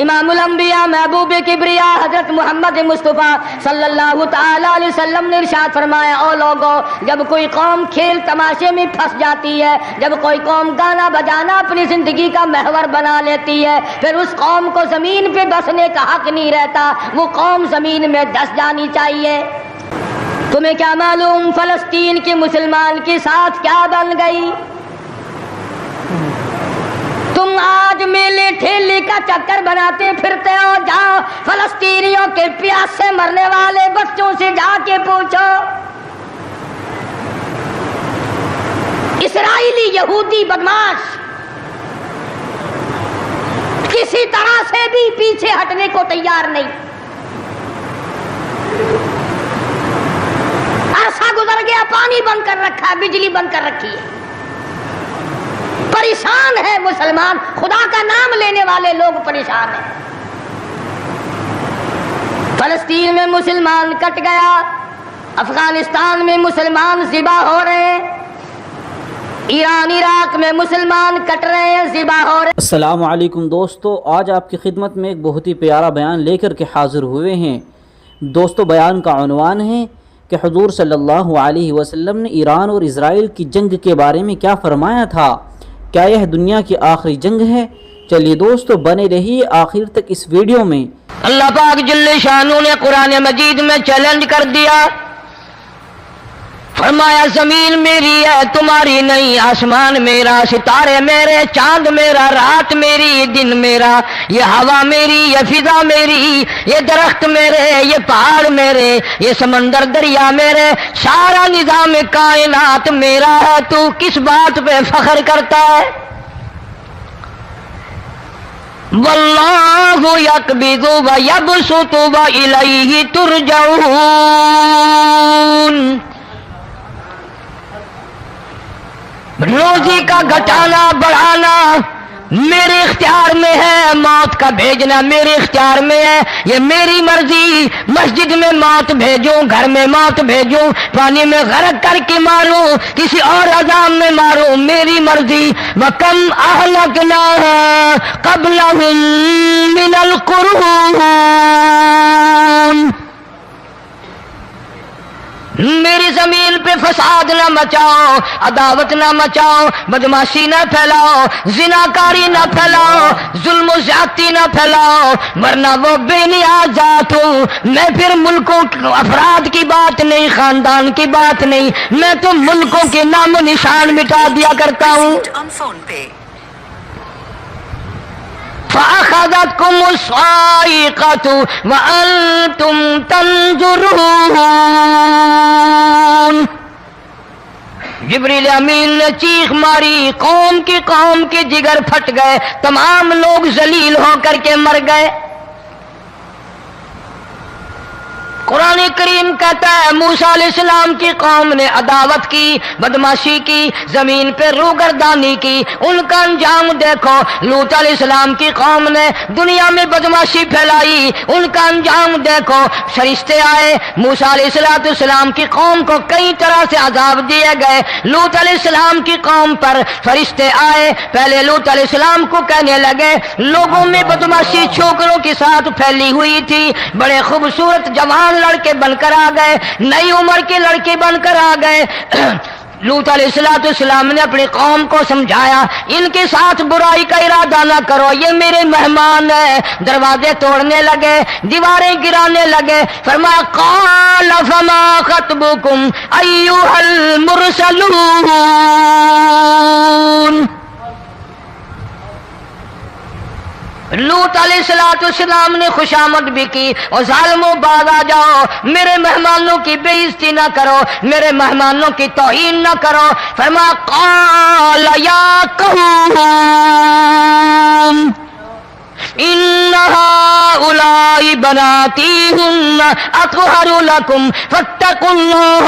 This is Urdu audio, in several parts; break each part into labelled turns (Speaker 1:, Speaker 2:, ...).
Speaker 1: امام الانبیاء محبوب کبریا حضرت محمد مصطفیٰ صلی اللہ تعالی علیہ وسلم نے ارشاد فرمایا، او لوگو، جب کوئی قوم کھیل تماشے میں پھنس جاتی ہے، جب کوئی قوم گانا بجانا اپنی زندگی کا محور بنا لیتی ہے، پھر اس قوم کو زمین پہ بسنے کا حق نہیں رہتا، وہ قوم زمین میں دس جانی چاہیے۔ تمہیں کیا معلوم فلسطین کے مسلمان کے ساتھ کیا بن گئی؟ تم آج میلے ٹھیلے کا چکر بناتے پھرتے ہو، جاؤ فلسطینیوں کے پیاس سے مرنے والے بچوں سے جا کے پوچھو۔ اسرائیلی یہودی بدماش کسی طرح سے بھی پیچھے ہٹنے کو تیار نہیں۔ عرصہ گزر گیا، پانی بند کر رکھا ہے، بجلی بند کر رکھی ہے، پریشان ہے مسلمان، خدا کا نام لینے والے لوگ پریشان ہیں۔ فلسطین میں مسلمان کٹ گیا، افغانستان میں مسلمان ذبح ہو رہے ہیں، ایران عراق میں مسلمان کٹ رہے ہیں، ذبح ہو رہے ہیں۔
Speaker 2: السلام علیکم دوستو، آج آپ کی خدمت میں ایک بہت ہی پیارا بیان لے کر کے حاضر ہوئے ہیں۔ دوستو، بیان کا عنوان ہے کہ حضور صلی اللہ علیہ وسلم نے ایران اور اسرائیل کی جنگ کے بارے میں کیا فرمایا تھا؟ کیا یہ دنیا کی آخری جنگ ہے؟ چلیے دوستو، بنے رہیے آخر تک اس ویڈیو میں۔
Speaker 1: اللہ پاک جل شانہ نے قرآن مجید میں چیلنج کر دیا، فرمایا زمین میری ہے تمہاری نہیں، آسمان میرا، ستارے میرے، چاند میرا، رات میری، دن میرا، یہ ہوا میری، یہ فضا میری، یہ درخت میرے، یہ پہاڑ میرے، یہ سمندر دریا میرے، سارا نظام کائنات میرا ہے، تو کس بات پہ فخر کرتا ہے؟ واللہ یقبض ویبسط والیہ ترجعون۔ روزی کا گھٹانا بڑھانا میرے اختیار میں ہے، موت کا بھیجنا میرے اختیار میں ہے، یہ میری مرضی۔ مسجد میں موت بھیجوں، گھر میں موت بھیجوں، پانی میں غرق کر کے ماروں، کسی اور عذاب میں ماروں، میری مرضی۔ وَكَمْ أَهْلَكْنَا قَبْلَهُمْ مِنَ الْقُرُونِ، میری زمین پہ فساد نہ مچاؤ، عداوت نہ مچاؤ، بدماشی نہ پھیلاؤ، زناکاری نہ پھیلاؤ، ظلم و زیادتی نہ پھیلاؤ، ورنہ وہ بے نیاز ذات ہوں۔ میں پھر ملکوں افراد کی بات نہیں، خاندان کی بات نہیں، میں تو ملکوں کے نام و نشان مٹا دیا کرتا ہوں۔ فَأَخَذَتْكُمُ الصَّاعِقَةُ وَأَنْتُمْ تَنْظُرُونَ۔ جبریل امین نے چیخ ماری، قوم کے جگر پھٹ گئے، تمام لوگ ذلیل ہو کر کے مر گئے۔ قرآن کریم کہتا ہے موسیٰ علیہ السلام کی قوم نے عداوت کی، بدماشی کی، زمین پہ روگردانی کی، ان کا انجام دیکھو۔ لوط علیہ السلام کی قوم نے دنیا میں بدماشی پھیلائی، ان کا انجام دیکھو۔ فرشتے آئے، موسیٰ علیہ السلام کی قوم کو کئی طرح سے عذاب دیے گئے۔ لوط علیہ السلام کی قوم پر فرشتے آئے، پہلے لوط علیہ السلام کو کہنے لگے، لوگوں میں بدماشی چھوکروں کے ساتھ پھیلی ہوئی تھی، بڑے خوبصورت جوان لڑکے بن کر آ گئے، نئی عمر کے لڑکے بن کر آ گئے۔ لوط علیہ السلام نے اپنی قوم کو سمجھایا، ان کے ساتھ برائی کا ارادہ نہ کرو، یہ میرے مہمان ہیں۔ دروازے توڑنے لگے، دیواریں گرانے لگے، فرمایا قال فما خطبکم ایھا المرسلون۔ لوط علیہ السلام نے خوشامد بھی کی، اور ظالموں باز آ جاؤ، میرے مہمانوں کی بے عزتی نہ کرو، میرے مہمانوں کی توہین نہ کرو۔ فرمایا قال یا قوم ان ہؤلاء بناتی ہن اطہر لکم فاتقوا اللہ۔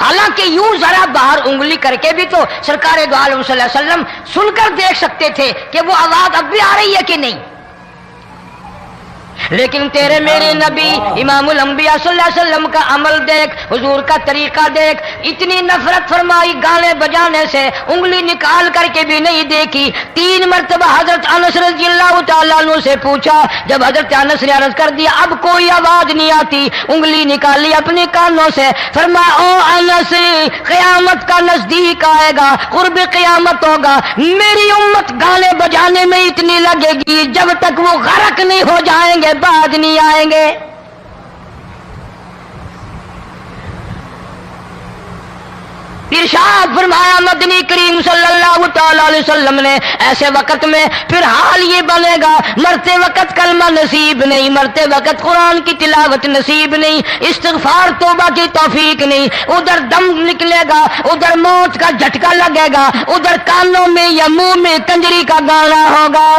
Speaker 1: حالانکہ یوں ذرا باہر انگلی کر کے بھی تو سرکار دو عالم صلی اللہ علیہ وسلم سن کر دیکھ سکتے تھے کہ وہ آواز اب بھی آ رہی ہے کہ نہیں. لیکن تیرے میرے نبی امام الانبیاء صلی اللہ علیہ وسلم کا عمل دیکھ، حضور کا طریقہ دیکھ، اتنی نفرت فرمائی گانے بجانے سے، انگلی نکال کر کے بھی نہیں دیکھی. 3 مرتبہ حضرت انس رضی اللہ تعالیٰ عنہ سے پوچھا، جب حضرت انس نے عرض کر دیا اب کوئی آواز نہیں آتی، انگلی نکالی اپنے کانوں سے، فرمایا او انس قیامت کا نزدیک آئے گا، قرب قیامت ہوگا، میری امت گانے بجانے میں اتنی لگے گی جب تک وہ غرق نہیں ہو جائیں گے بعد نہیں آئیں گے. ارشاد فرمایا مدنی کریم صلی اللہ تعالی علیہ وسلم نے ایسے وقت میں پھر حال یہ بنے گا، مرتے وقت کلمہ نصیب نہیں، مرتے وقت قرآن کی تلاوت نصیب نہیں، استغفار توبہ کی توفیق نہیں، ادھر دم نکلے گا، ادھر موت کا جھٹکا لگے گا، ادھر کانوں میں یا منہ میں کنجری کا گانا ہوگا.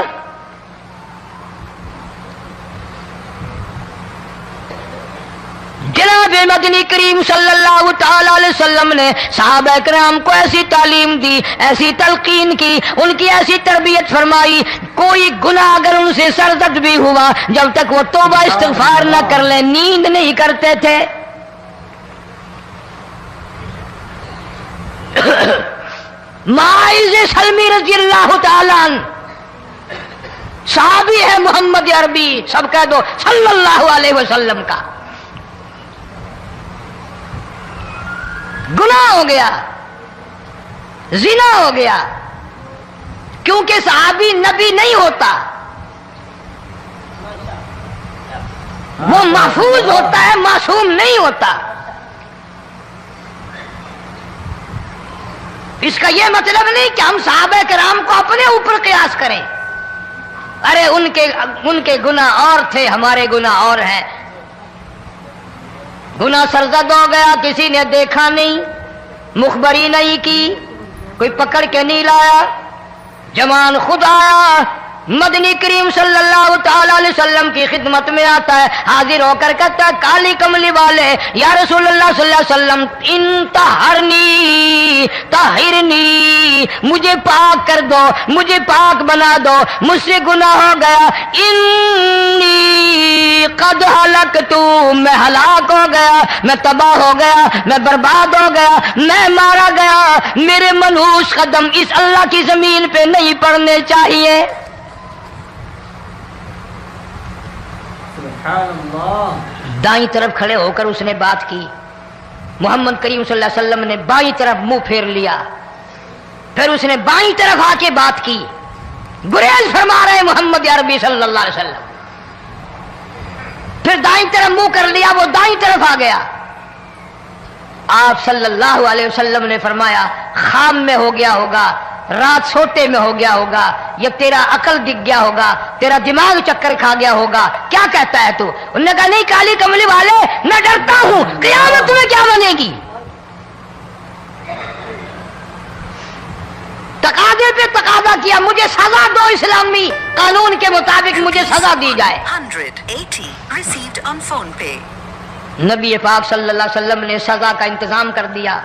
Speaker 1: جناب مدنی کریم صلی اللہ تعالی علیہ وسلم نے صحابہ کرام کو ایسی تعلیم دی، ایسی تلقین کی، ان کی ایسی تربیت فرمائی، کوئی گناہ اگر ان سے سرزد بھی ہوا جب تک وہ توبہ استغفار نہ کر لیں نیند نہیں کرتے تھے. معاذ سلمی رضی اللہ تعالی عنہ صحابی ہے محمد عربی، سب کہہ دو صلی اللہ علیہ وسلم کا. گناہ ہو گیا، زنا ہو گیا، کیونکہ صحابی نبی نہیں ہوتا، وہ محفوظ ہوتا ہے، معصوم نہیں ہوتا. اس کا یہ مطلب نہیں کہ ہم صحابہ کرام کو اپنے اوپر قیاس کریں. ارے ان کے گناہ اور تھے، ہمارے گناہ اور ہیں. گناہ سرزد ہو گیا، کسی نے دیکھا نہیں، مخبری نہیں کی، کوئی پکڑ کے نہیں لایا، جوان خود آیا، مدنی کریم صلی اللہ تعالی علیہ وسلم کی خدمت میں آتا ہے، حاضر ہو کر کہتا ہے کالی کملی والے یا رسول اللہ صلی اللہ علیہ وسلم انتہرنی طہرنی، مجھے پاک کر دو، مجھے پاک بنا دو، مجھ سے گناہ ہو گیا، انی قد ہلکت، میں ہلاک ہو گیا، میں تباہ ہو گیا، میں برباد ہو گیا، میں مارا گیا، میرے منحوس قدم اس اللہ کی زمین پہ نہیں پڑنے چاہیے. دائیں طرف کھڑے ہو کر اس نے بات کی، محمد کریم صلی اللہ علیہ وسلم نے بائیں طرف منہ پھیر لیا، پھر اس نے بائیں طرف آ کے بات کی. گریز فرما رہے محمد عربی صلی اللہ علیہ وسلم، پھر دائیں طرف منہ کر لیا، وہ دائیں طرف آ گیا. آپ صلی اللہ علیہ وسلم نے فرمایا خام میں ہو گیا ہوگا، رات سوتے میں ہو گیا ہوگا، یا تیرا عقل دکھ گیا ہوگا، تیرا دماغ چکر کھا گیا ہوگا، کیا کہتا ہے تو؟ انہوں نے کہا نہیں کالی کملی والے میں ڈرتا ہوں، قیامت تمہیں کیا بنے گی؟ تقاضے پہ تقاضا کیا، مجھے سزا دو، اسلامی قانون کے مطابق مجھے سزا دی جائے.
Speaker 3: 180 received on phone pay.
Speaker 1: نبی پاک صلی اللہ علیہ وسلم نے سزا کا انتظام کر دیا.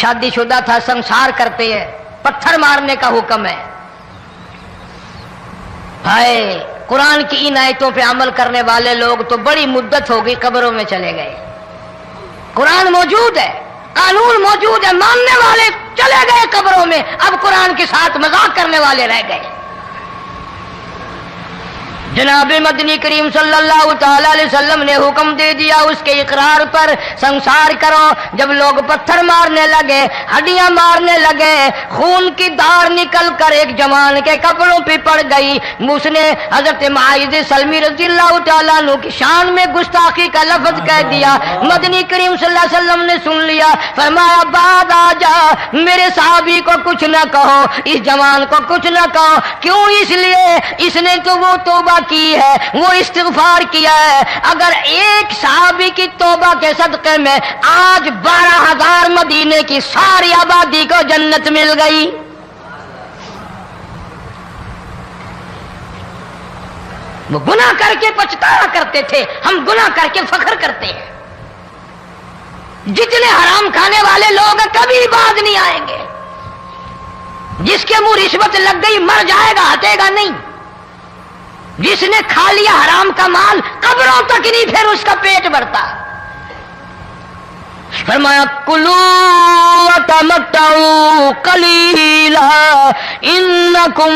Speaker 1: شادی شدہ تھا، سنسار کرتے ہیں، پتھر مارنے کا حکم ہے. ہائے قرآن کی ان آیتوں پہ عمل کرنے والے لوگ تو بڑی مدت ہو گئی قبروں میں چلے گئے. قرآن موجود ہے، قانون موجود ہے، ماننے والے چلے گئے قبروں میں، اب قرآن کے ساتھ مذاق کرنے والے رہ گئے. جناب مدنی کریم صلی اللہ تعالی علیہ وسلم نے حکم دے دیا اس کے اقرار پر سنسار کرو. جب لوگ پتھر مارنے لگے، ہڈیاں مارنے لگے، خون کی دھار نکل کر ایک جوان کے کپڑوں پہ پڑ گئی، اس نے حضرت معاذ سلمی رضی اللہ تعالیٰ عنہ کی شان میں گستاخی کا لفظ کہہ دیا. مدنی کریم صلی اللہ علیہ وسلم نے سن لیا، فرمایا بعد آ جا، میرے صحابی کو کچھ نہ کہو، اس جوان کو کچھ نہ کہو. کیوں؟ اس لیے اس نے تو وہ توبہ کی ہے، وہ استغفار کیا ہے. اگر ایک صحابی کی توبہ کے صدقے میں آج 12,000 مدینے کی ساری آبادی کو جنت مل گئی. وہ گناہ کر کے پچھتایا کرتے تھے، ہم گناہ کر کے فخر کرتے ہیں. جتنے حرام کھانے والے لوگ ہیں کبھی باز نہیں آئیں گے. جس کے منہ رشوت لگ گئی مر جائے گا, ہٹے گا نہیں. جس نے کھا لیا حرام کا مال قبروں تک نہیں پھر اس کا پیٹ بھرتا. فرمایا کلو وتمتعوا قلیلا انکم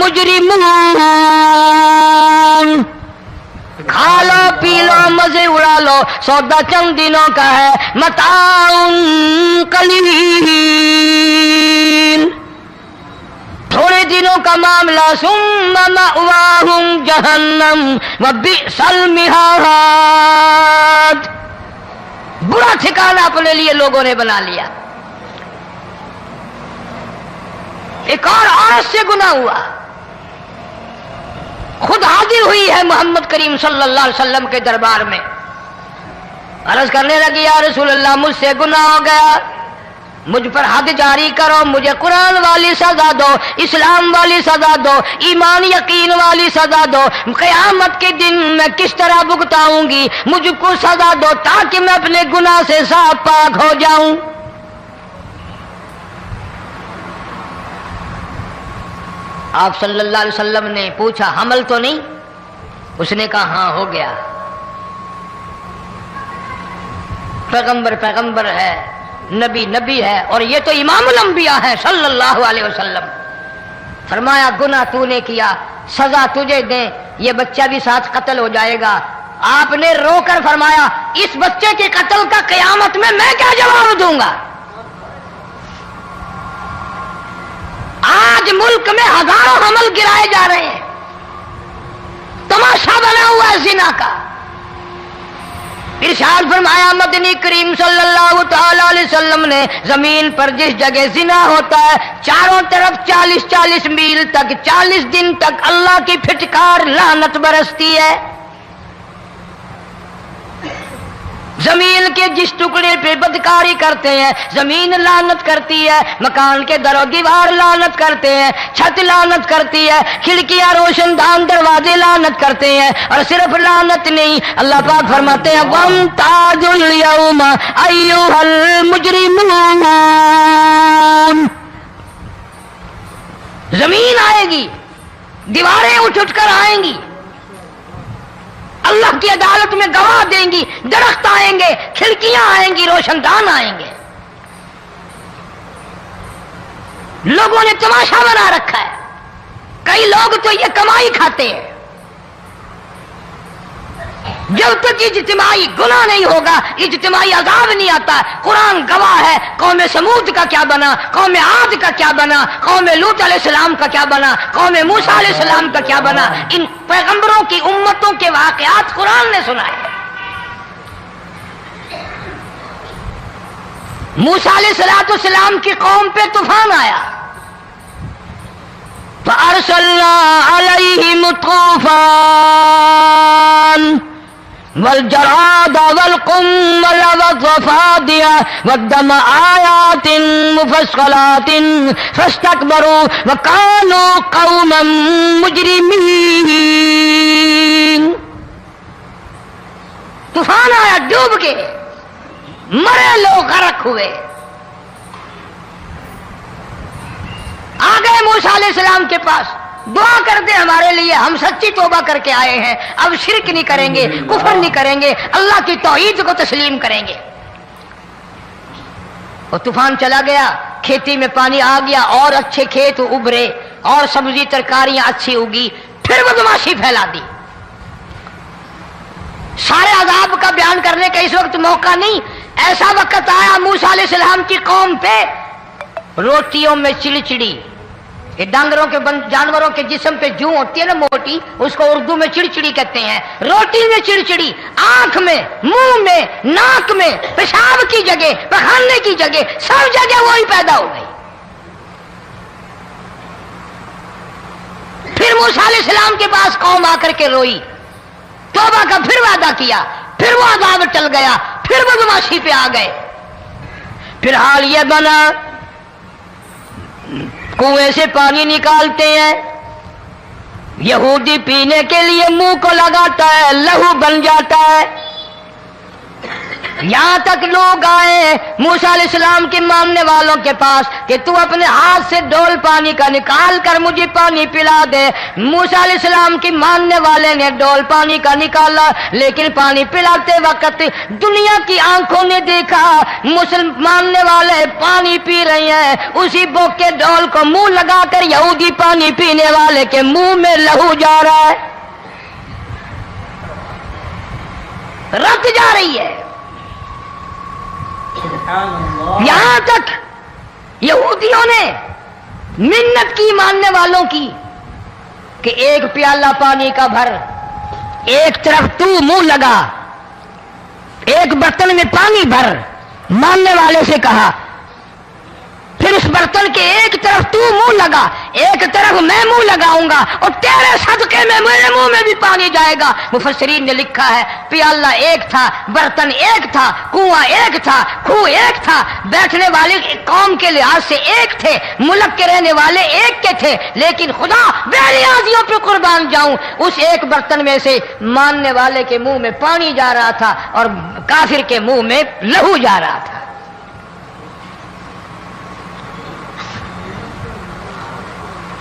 Speaker 1: مجرمون. کھا لو پی لو مزے اڑا لو, سودا چند دنوں کا ہے. متاع قلیل, تھوڑے دنوں کا معاملہ. ثم مأواہم جہنم وبئس المہاد, برا ٹھکانہ اپنے لیے لوگوں نے بنا لیا. ایک اور عورت سے گناہ ہوا, خود حاضر ہوئی ہے محمد کریم صلی اللہ علیہ وسلم کے دربار میں. عرض کرنے لگی یا رسول اللہ مجھ سے گناہ ہو گیا, مجھ پر حد جاری کرو, مجھے قرآن والی سزا دو, اسلام والی سزا دو, ایمان یقین والی سزا دو. قیامت کے دن میں کس طرح بھگتاؤں گی, مجھ کو سزا دو تاکہ میں اپنے گناہ سے صاف پاک ہو جاؤں. آپ صلی اللہ علیہ وسلم نے پوچھا حمل تو نہیں؟ اس نے کہا ہاں ہو گیا. پیغمبر ہے, نبی ہے, اور یہ تو امام الانبیاء ہے صلی اللہ علیہ وسلم. فرمایا گناہ تو نے کیا, سزا تجھے دیں, یہ بچہ بھی ساتھ قتل ہو جائے گا. آپ نے رو کر فرمایا اس بچے کے قتل کا قیامت میں کیا جواب دوں گا؟ آج ملک میں ہزاروں حمل گرائے جا رہے ہیں, تماشا بنا ہوا ہے زنا کا. ارشاد فرمایا مدنی کریم صلی اللہ تعالی علیہ وسلم نے زمین پر جس جگہ زنا ہوتا ہے چاروں طرف 40 میل تک 40 دن تک اللہ کی پھٹکار لعنت برستی ہے. زمین کے جس ٹکڑے پہ بدکاری کرتے ہیں زمین لعنت کرتی ہے, مکان کے در و دیوار لعنت کرتے ہیں, چھت لعنت کرتی ہے, کھڑکیاں روشن دان دروازے لعنت کرتے ہیں. اور صرف لعنت نہیں, اللہ پاک فرماتے ہیں وَامْتَازُوا الْيَوْمَ أَيُّهَا الْمُجْرِمُونَ. زمین آئے گی, دیواریں اٹھ کر آئیں گی, اللہ کی عدالت میں گواہ دیں گی, درخت آئیں گے, کھڑکیاں آئیں گی, روشن دان آئیں گے. لوگوں نے تماشا بنا رکھا ہے. کئی لوگ تو یہ کمائی کھاتے ہیں. جب تک اجتماعی گناہ نہیں ہوگا اجتماعی عذاب نہیں آتا. قرآن گواہ ہے, قوم سمود کا کیا بنا, قوم عاد کا کیا بنا, قوم لوط علیہ السلام کا کیا بنا, قوم موسیٰ علیہ السلام کا کیا بنا. ان پیغمبروں کی امتوں کے واقعات قرآن نے سنائے. موسیٰ علیہ السلام کی قوم پہ طوفان آیا, فَأَرْسَلْنَا عَلَيْهِمُ الطُّوفَانَ والجراد والقمل والضفادع والدم آيات مفصلات فاستكبروا وكانوا قوما مجرمين. طوفان آیا, ڈوب گئے, مرے لوگ غرق ہوئے. آ گئے موسیٰ علیہ السلام کے پاس, دعا کر دے ہمارے لیے, ہم سچی توبہ کر کے آئے ہیں, اب شرک نہیں کریں گے, کفر نہیں کریں گے, اللہ کی توحید کو تسلیم کریں گے. وہ طوفان چلا گیا, کھیتی میں پانی آ گیا, اور اچھے کھیت ابھرے, اور سبزی ترکاریاں اچھی اگی. پھر بدماشی پھیلا دی. سارے عذاب کا بیان کرنے کا اس وقت موقع نہیں. ایسا وقت آیا موسیٰ علیہ السلام کی قوم پہ روٹیوں میں چڑچڑی. یہ ڈانگروں کے جانوروں کے جسم پہ جو ہوتی ہے نا موٹی, اس کو اردو میں چڑچڑی کہتے ہیں. روٹی میں چڑچڑی, آنکھ میں, منہ میں, ناک میں, پیشاب کی جگہ, پخانے کی جگہ, سب جگہ وہی پیدا ہو گئی. پھر موسیٰ علیہ السلام کے پاس قوم آ کر کے روئی, توبہ کا پھر وعدہ کیا, پھر وہ عذاب ٹل گیا, پھر بدماشی پہ آ گئے. پھر حال یہ بنا کنویں سے پانی نکالتے ہیں, یہودی پینے کے لیے منہ کو لگاتا ہے, لہو بن جاتا ہے. یہاں تک لوگ آئے موسیٰ علیہ السلام کے ماننے والوں کے پاس کہ تو اپنے ہاتھ سے ڈول پانی کا نکال کر مجھے پانی پلا دے. موسیٰ علیہ السلام کے ماننے والے نے ڈول پانی کا نکالا، لیکن پانی پلاتے وقت دنیا کی آنکھوں نے دیکھا ماننے والے پانی پی رہے ہیں، اسی بوک کے ڈول کو منہ لگا کر یہودی پانی پینے والے کے منہ میں لہو جا رہا ہے، رت جا رہی ہے. یہاں تک یہودیوں نے منت کی ماننے والوں کی کہ ایک پیالہ پانی کا بھر، ایک طرف تو منہ لگا، ایک برتن میں پانی بھر. ماننے والے سے کہا پھر اس برتن کے ایک طرف تو منہ لگا، ایک طرف میں منہ لگاؤں گا اور تیرے صدقے میں میرے منہ میں بھی پانی جائے گا. مفسرین نے لکھا ہے پیالہ ایک تھا، برتن ایک تھا، کنواں ایک تھا، کھو ایک تھا، بیٹھنے والے قوم کے لحاظ سے ایک تھے، ملک کے رہنے والے ایک کے تھے، لیکن خدا بے نیازیوں پہ قربان جاؤں اس ایک برتن میں سے ماننے والے کے منہ میں پانی جا رہا تھا اور کافر کے منہ میں لہو جا رہا تھا.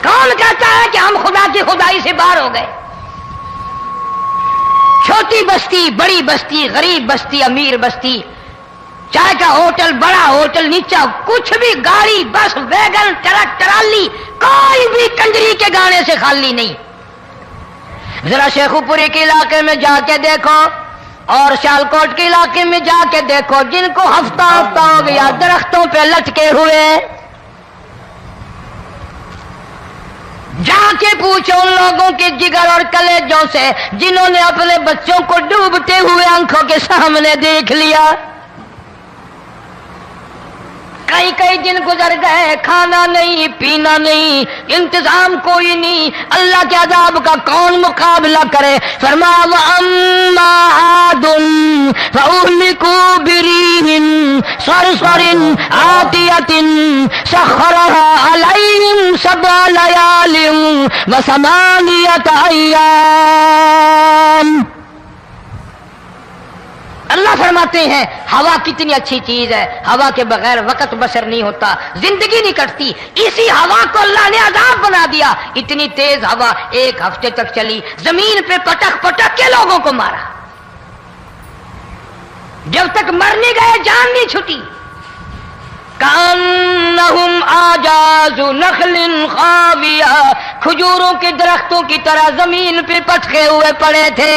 Speaker 1: کون کہتا ہے کہ ہم خدا کی خدائی سے باہر ہو گئے؟ چھوٹی بستی، بڑی بستی، غریب بستی، امیر بستی، چائے کا ہوٹل، بڑا ہوٹل، نیچا کچھ بھی، گاڑی، بس، ویگن، ٹرک، ٹرالی، کوئی بھی کنجری کے گانے سے خالی نہیں. ذرا شیخو پوری کے علاقے میں جا کے دیکھو اور سیالکوٹ کے علاقے میں جا کے دیکھو، جن کو ہفتہ ہفتہ ہو گیا درختوں پہ لٹکے ہوئے، جا کے پوچھو ان لوگوں کے جگر اور کلیجوں سے جنہوں نے اپنے بچوں کو ڈوبتے ہوئے آنکھوں کے سامنے دیکھ لیا. کئی کئی دن گزر گئے، کھانا نہیں، پینا نہیں، انتظام کوئی نہیں، اللہ کے عذاب کا کون مقابلہ کرے؟ فرمایا وَأَمَّا عَادٌ فَأُهْلِكُوا بِرِيحٍ صَرْصَرٍ عَاتِيَةٍ سَخَّرَهَا عَلَيْهِمْ 7 لَيَالٍ و8 أَيَّامٍ. اللہ فرماتے ہیں ہوا کتنی اچھی چیز ہے، ہوا کے بغیر وقت بسر نہیں ہوتا، زندگی نہیں کٹتی. اسی ہوا کو اللہ نے عذاب بنا دیا. اتنی تیز ہوا ایک ہفتے تک چلی، زمین پہ پٹک پٹک کے لوگوں کو مارا، جب تک مر نہیں گئے جان نہیں چھٹی. کأنہم اعجاز نخل خاویہ، کھجوروں کے درختوں کی طرح زمین پہ پٹکے ہوئے پڑے تھے.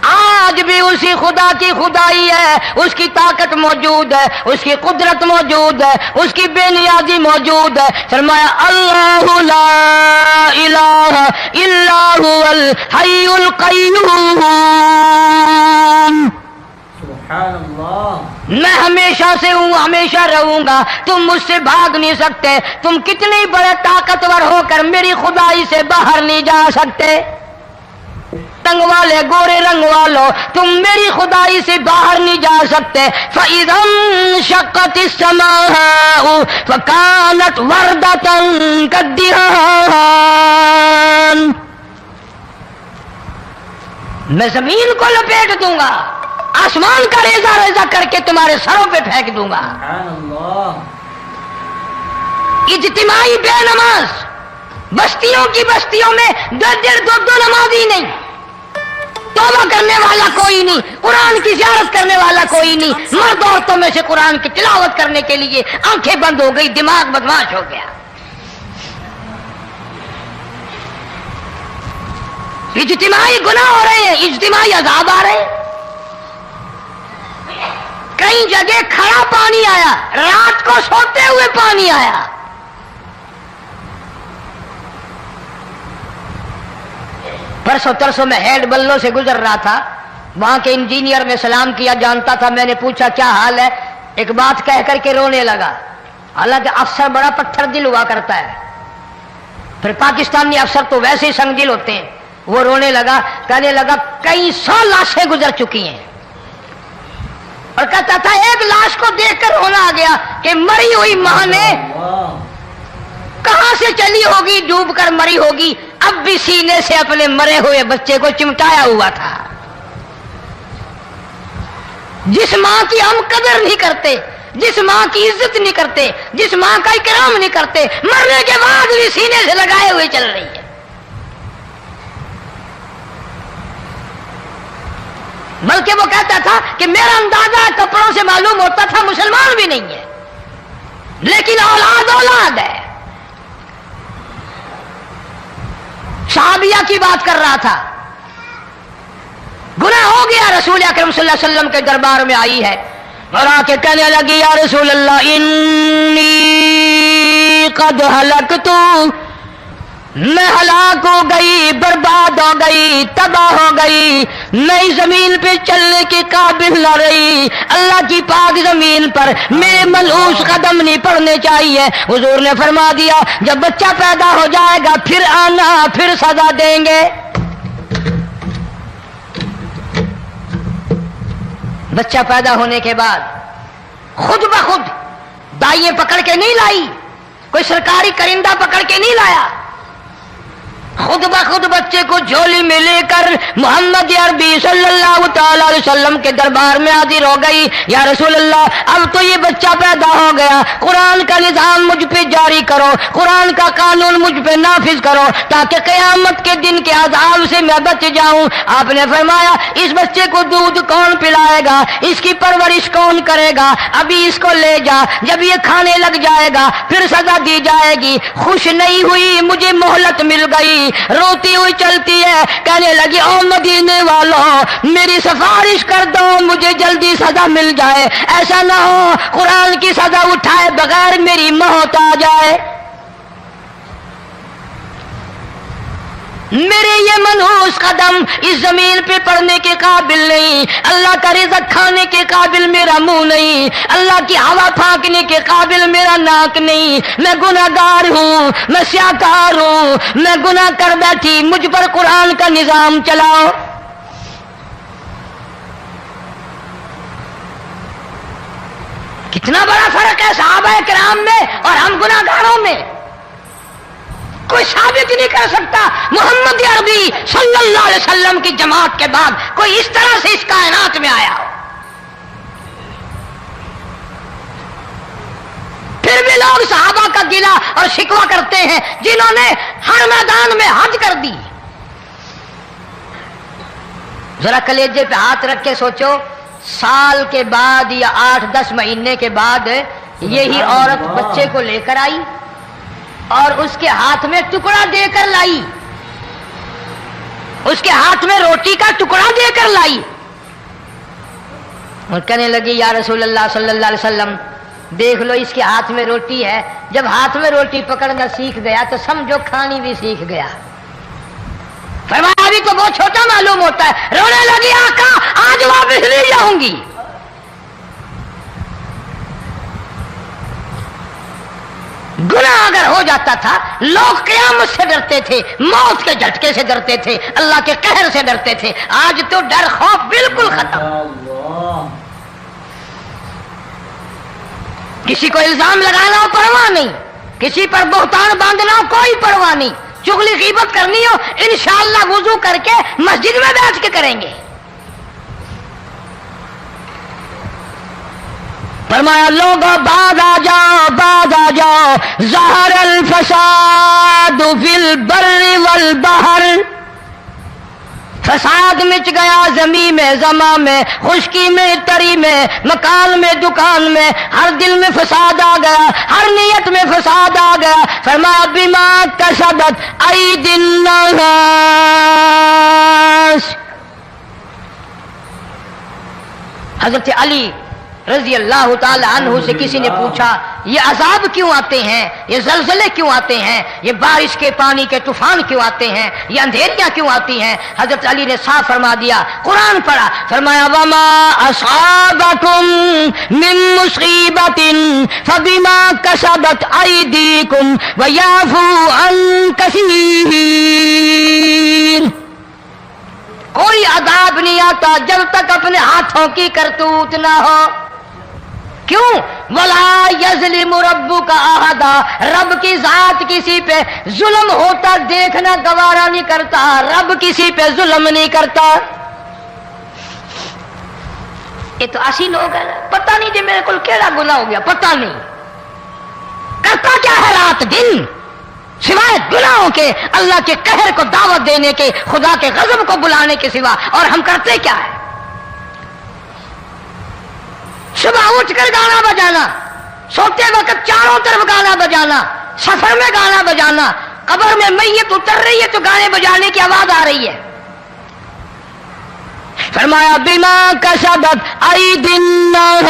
Speaker 1: آج بھی اسی خدا کی خدائی ہے، اس کی طاقت موجود ہے، اس کی قدرت موجود ہے، اس کی بے نیازی موجود ہے. فرمایا اللہ لا الہ الا هو الحی القیوم.
Speaker 2: سبحان اللہ.
Speaker 1: میں ہمیشہ سے ہوں، ہمیشہ رہوں گا، تم مجھ سے بھاگ نہیں سکتے. تم کتنے بڑے طاقتور ہو کر میری خدائی سے باہر نہیں جا سکتے. تنگ والے، گورے رنگ والو، تم میری خدائی سے باہر نہیں جا سکتے. فَإِذَا انشَقَّتِ السَّمَاءُ فَكَانَتْ وَرْدَةً كَالدِّهَانِ. میں زمین کو لپیٹ دوں گا، آسمان کا ریزہ ریزہ کر کے تمہارے سروں پہ پھینک دوں گا. اجتماعی بے نماز، بستیوں کی بستیوں میں 2 نمازی نہیں، توبہ کرنے والا کوئی نہیں، قرآن کی زیارت کرنے والا کوئی نہیں. مرد عورتوں میں سے قرآن کی تلاوت کرنے کے لیے آنکھیں بند ہو گئی، دماغ بدماش ہو گیا. اجتماعی گناہ ہو رہے ہیں، اجتماعی عذاب آ رہے ہیں. کئی جگہ کھڑا پانی آیا، رات کو سوتے ہوئے پانی آیا. پرسوں ترسوں میں ہیڈ بلوں سے گزر رہا تھا، وہاں کے انجینئر نے سلام کیا، جانتا تھا. میں نے پوچھا کیا حال ہے؟ ایک بات کہہ کر کے رونے لگا. حالانکہ افسر بڑا پتھر دل ہوا کرتا ہے، پھر پاکستانی افسر تو ویسے ہی سنگ دل ہوتے ہیں. وہ رونے لگا، کہنے لگا کئی 100 لاشیں گزر چکی ہیں، اور کہتا تھا ایک لاش کو دیکھ کر رونا آ گیا کہ مری ہوئی ماں نے کہاں سے چلی ہوگی، ڈوب کر مری ہوگی، اب بھی سینے سے اپنے مرے ہوئے بچے کو چمٹایا ہوا تھا. جس ماں کی ہم قدر نہیں کرتے، جس ماں کی عزت نہیں کرتے، جس ماں کا اکرام نہیں کرتے، مرنے کے بعد بھی سینے سے لگائے ہوئے چل رہی ہے۔ بلکہ وہ کہتا تھا کہ میرا اندازہ کپڑوں سے معلوم ہوتا تھا مسلمان بھی نہیں ہے، لیکن اولاد اولاد ہے۔ صحابیہ کی بات کر رہا تھا، گناہ ہو گیا، رسول اکرم صلی اللہ علیہ وسلم کے دربار میں آئی ہے اور آ کے کہنے لگی یا رسول اللہ انی قد ہلکت، میں ہلاک ہو گئی، برباد ہو گئی، تباہ ہو گئی، میں اس زمین پہ چلنے کے قابل نہ رہی، اللہ کی پاک زمین پر میرے ملعوس قدم نہیں پڑنے چاہیے۔ حضور نے فرما دیا جب بچہ پیدا ہو جائے گا پھر آنا، پھر سزا دیں گے۔ بچہ پیدا ہونے کے بعد خود بخود دائیں پکڑ کے نہیں لائی، کوئی سرکاری کرندہ پکڑ کے نہیں لایا، خود بخود بچے کو جھولی میں لے کر محمد عربی صلی اللہ تعالی علیہ وسلم کے دربار میں حاضر ہو گئی۔ یا رسول اللہ اب تو یہ بچہ پیدا ہو گیا، قرآن کا نظام مجھ پہ جاری کرو، قرآن کا قانون مجھ پہ نافذ کرو تاکہ قیامت کے دن کے عذاب سے میں بچ جاؤں۔ آپ نے فرمایا اس بچے کو دودھ کون پلائے گا، اس کی پرورش کون کرے گا، ابھی اس کو لے جا، جب یہ کھانے لگ جائے گا پھر سزا دی جائے گی۔ خوش نہیں ہوئی، مجھے مہلت مل گئی، روتی ہوئی چلتی ہے، کہنے لگی او مدینے والوں میری سفارش کر دو، مجھے جلدی سزا مل جائے، ایسا نہ ہو قرآن کی سزا اٹھائے بغیر میری موت آ جائے۔ میرے یہ منحوس قدم اس زمین پہ پڑنے کے قابل نہیں، اللہ کا رزق کھانے کے قابل میرا منہ نہیں، اللہ کی ہوا پھانکنے کے قابل میرا ناک نہیں، میں گناہگار ہوں، میں سیاکار ہوں، میں گناہ کر بیٹھی، مجھ پر قرآن کا نظام چلاؤ۔ کتنا بڑا فرق ہے صحابہ کرام میں اور ہم گناہگاروں میں، کوئی ثابت نہیں کر سکتا محمد عربی صلی اللہ علیہ وسلم کی جماعت کے بعد کوئی اس طرح سے اس کائنات میں آیا ہو۔ پھر بھی لوگ صحابہ کا گلہ اور شکوہ کرتے ہیں جنہوں نے ہر میدان میں حج کر دی۔ ذرا کلیجے پہ ہاتھ رکھ کے سوچو، سال کے بعد یا 8-10 مہینے کے بعد یہی عورت بچے کو لے کر آئی اور اس کے ہاتھ میں ٹکڑا دے کر لائی، اس کے ہاتھ میں روٹی کا ٹکڑا دے کر لائی اور کہنے لگی یا رسول اللہ صلی اللہ علیہ وسلم دیکھ لو اس کے ہاتھ میں روٹی ہے، جب ہاتھ میں روٹی پکڑنا سیکھ گیا تو سمجھو کھانی بھی سیکھ گیا۔ فرمایا ابھی تو بہت چھوٹا معلوم ہوتا ہے، رونے لگی آقا آج واپس نہیں جاؤں گی۔ گناہ اگر ہو جاتا تھا لوگ قیامت سے ڈرتے تھے، موت کے جھٹکے سے ڈرتے تھے، اللہ کے قہر سے ڈرتے تھے، آج تو ڈر خوف بالکل ختم۔ کسی کو الزام لگانا ہو پرواہ نہیں، کسی پر بہتان باندھنا ہو کوئی پرواہ نہیں، چغلی غیبت کرنی ہو انشاءاللہ وضو کر کے مسجد میں بیٹھ کے کریں گے۔ فرمایا لوگوں بعد آ جاؤ، بعد آ جاؤ، ظہر الفساد فی البر والبحر، فساد مچ گیا زمین میں، زماں میں، خشکی میں، تری میں، مکان میں، دکان میں، ہر دل میں فساد آ گیا، ہر نیت میں فساد آ گیا۔ فرمایا بما کسبت ایدی الناس، حضرت علی رضی اللہ تعالی عنہ سے کسی نے پوچھا یہ عذاب کیوں آتے ہیں، یہ زلزلے کیوں آتے ہیں، یہ بارش کے پانی کے طوفان کیوں آتے ہیں، یہ اندھیریاں کیوں آتی ہیں؟ حضرت علی نے صاف فرما دیا، قرآن پڑھا، فرمایا وما اصابکم من مصیبت فبما کسبت ایدیکم ویعفو عن کثیر، کوئی عذاب نہیں آتا جب تک اپنے ہاتھوں کی کرتوت نہ ہو۔ کیوں؟ وَلَا يَظْلِمُ رَبُّكَ أَحَدًا، رب کی ذات کسی پہ ظلم ہوتا دیکھنا گوارا نہیں کرتا، رب کسی پہ ظلم نہیں کرتا۔ یہ تو اسی لوگ ہیں، پتہ نہیں جی میرے کو کیڑا گناہ ہو گیا، پتہ نہیں کرتا کیا ہے رات دن سوائے گناہوں کے، اللہ کے قہر کو دعوت دینے کے، خدا کے غضب کو بلانے کے سوا، اور ہم کرتے کیا ہے؟ صبح اٹھ کر گانا بجانا، سوتے وقت چاروں طرف گانا بجانا، سفر میں گانا بجانا، قبر میں میت اتر رہی ہے تو گانے بجانے کی آواز آ رہی ہے۔ فرمایا بما کسبت ایدی الناس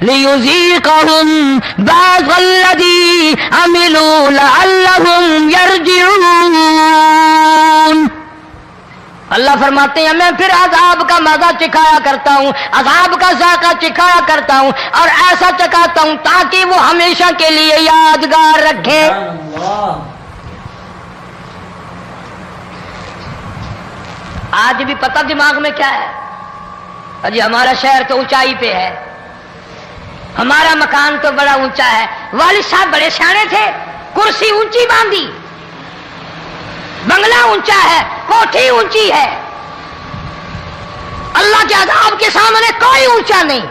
Speaker 1: لیذیقہم بعض الذی عملوا لعلہم یرجعون۔ اللہ فرماتے ہیں میں پھر عذاب کا مزہ چکھایا کرتا ہوں، عذاب کا ذائقہ چکھایا کرتا ہوں، اور ایسا چکھاتا ہوں تاکہ وہ ہمیشہ کے لیے یادگار رکھے۔ آج بھی پتہ دماغ میں کیا ہے؟ اجی ہمارا شہر تو اونچائی پہ ہے، ہمارا مکان تو بڑا اونچا ہے، والد صاحب بڑے سیانے تھے، کرسی اونچی باندھی، بنگلہ اونچا ہے، کوٹھی اونچی ہے، اللہ کے عذاب کے سامنے کوئی اونچا نہیں۔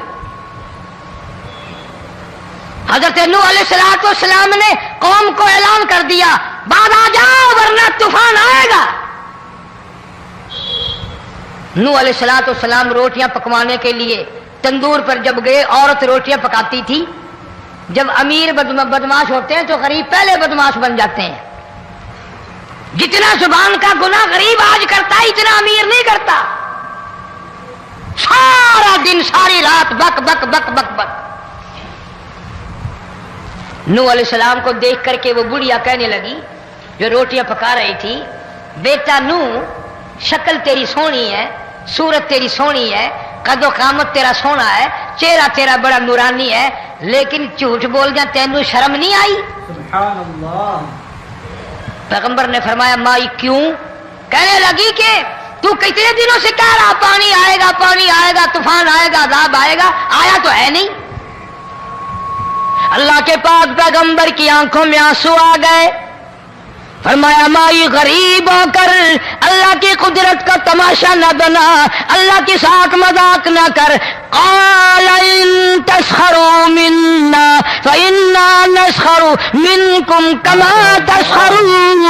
Speaker 1: حضرت نوح علیہ السلام نے قوم کو اعلان کر دیا بعد آ جاؤ ورنہ طوفان آئے گا۔ نوح علیہ السلام روٹیاں پکوانے کے لیے تندور پر جب گئے، عورت روٹیاں پکاتی تھی۔ جب امیر بدماش ہوتے ہیں تو غریب پہلے بدماش بن جاتے ہیں۔ جتنا زبان کا گناہ غریب آج کرتا ہے اتنا امیر نہیں کرتا۔ سارا دن ساری رات بک بک بک بک بک۔ نوح علیہ السلام کو دیکھ کر کے وہ بڑھیا کہنے لگی جو روٹیاں پکا رہی تھی، بیٹا نوح شکل تیری سونی ہے، صورت تیری سونی ہے، قد و قامت تیرا سونا ہے، چہرہ تیرا بڑا نورانی ہے، لیکن جھوٹ بول جا تینوں شرم نہیں آئی؟
Speaker 2: سبحان اللہ۔
Speaker 1: پیغمبر نے فرمایا مائی کیوں؟ کہنے لگی کہ تو کتنے دنوں سے کہہ رہا پانی آئے گا، پانی آئے گا، طوفان آئے گا، عذاب آئے گا، آیا تو ہے نہیں۔ اللہ کے پاک پیغمبر کی آنکھوں میں آنسو آ گئے۔ فرمایا مائی غریب ہو کر اللہ کی قدرت کا تماشا نہ بنا، اللہ کے ساتھ مذاق نہ کر۔ قال ان تسخروا منا فإنا نسخر منكم كما تسخرون۔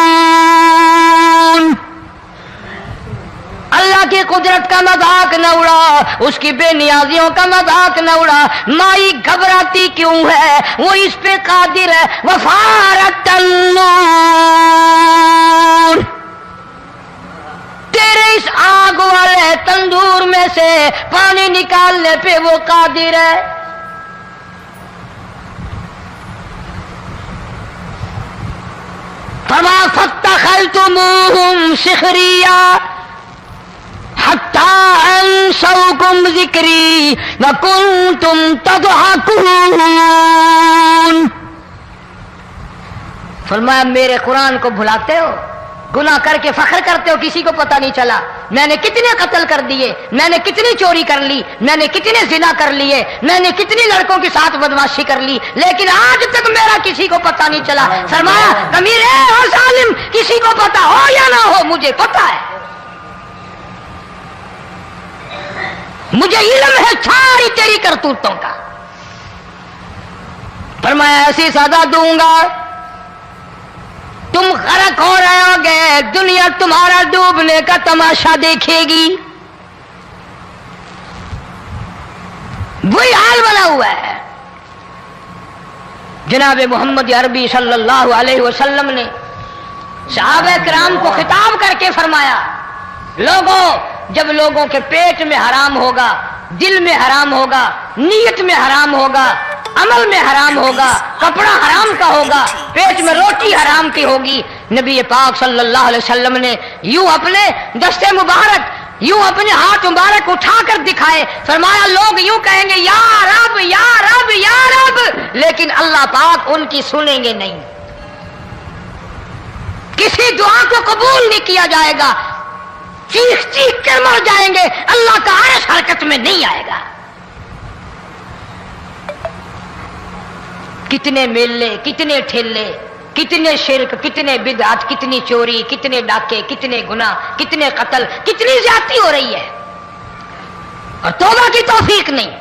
Speaker 1: اللہ کی قدرت کا مذاق نہ اڑا، اس کی بے نیازیوں کا مذاق نہ اڑا۔ مائی گھبراتی کیوں ہے؟ وہ اس پہ قادر ہے۔ وفارت النور، تیرے اس آگ والے تندور میں سے پانی نکالنے پہ وہ قادر ہے۔ فما فاتخذتموہم سخریا حتی انسوکم ذکری وکنتم تضحکون۔ فرمایا میرے قرآن کو بھلاتے ہو، گناہ کر کے فخر کرتے ہو، کسی کو پتہ نہیں چلا میں نے کتنے قتل کر دیے، میں نے کتنی چوری کر لی، میں نے کتنے زنا کر لیے، میں نے کتنی لڑکوں کے ساتھ بدماشی کر لی، لیکن آج تک میرا کسی کو پتہ نہیں چلا۔ فرمایا امیر اور ظالم کسی کو پتہ ہو یا نہ ہو مجھے پتہ ہے، مجھے علم ہے ساری تیری کرتوتوں کا۔ فرمایا ایسی سزا دوں گا تم غرق ہو رہے ہو گے، دنیا تمہارا ڈوبنے کا تماشا دیکھے گی۔ وہی حال بنا ہوا ہے۔ جناب محمد عربی صلی اللہ علیہ وسلم نے صحابہ کرام کو خطاب کر کے فرمایا لوگوں، جب لوگوں کے پیٹ میں حرام ہوگا، دل میں حرام ہوگا، نیت میں حرام ہوگا، عمل میں حرام ہوگا، کپڑا حرام کا ہوگا، پیٹ میں روٹی حرام کی ہوگی، نبی پاک صلی اللہ علیہ وسلم نے یوں اپنے دستے مبارک، یوں اپنے ہاتھ مبارک اٹھا کر دکھائے، فرمایا لوگ یوں کہیں گے یا رب یا رب یا رب، لیکن اللہ پاک ان کی سنیں گے نہیں، کسی دعا کو قبول نہیں کیا جائے گا، چیخ چیخ کر مر جائیں گے، اللہ کا عرش حرکت میں نہیں آئے گا۔ کتنے میلے، کتنے ٹھیلے، کتنے شرک، کتنے بدعت، کتنی چوری، کتنے ڈاکے، کتنے گناہ، کتنے قتل، کتنی زیادتی ہو رہی ہے۔ اور توبہ کی توفیق نہیں.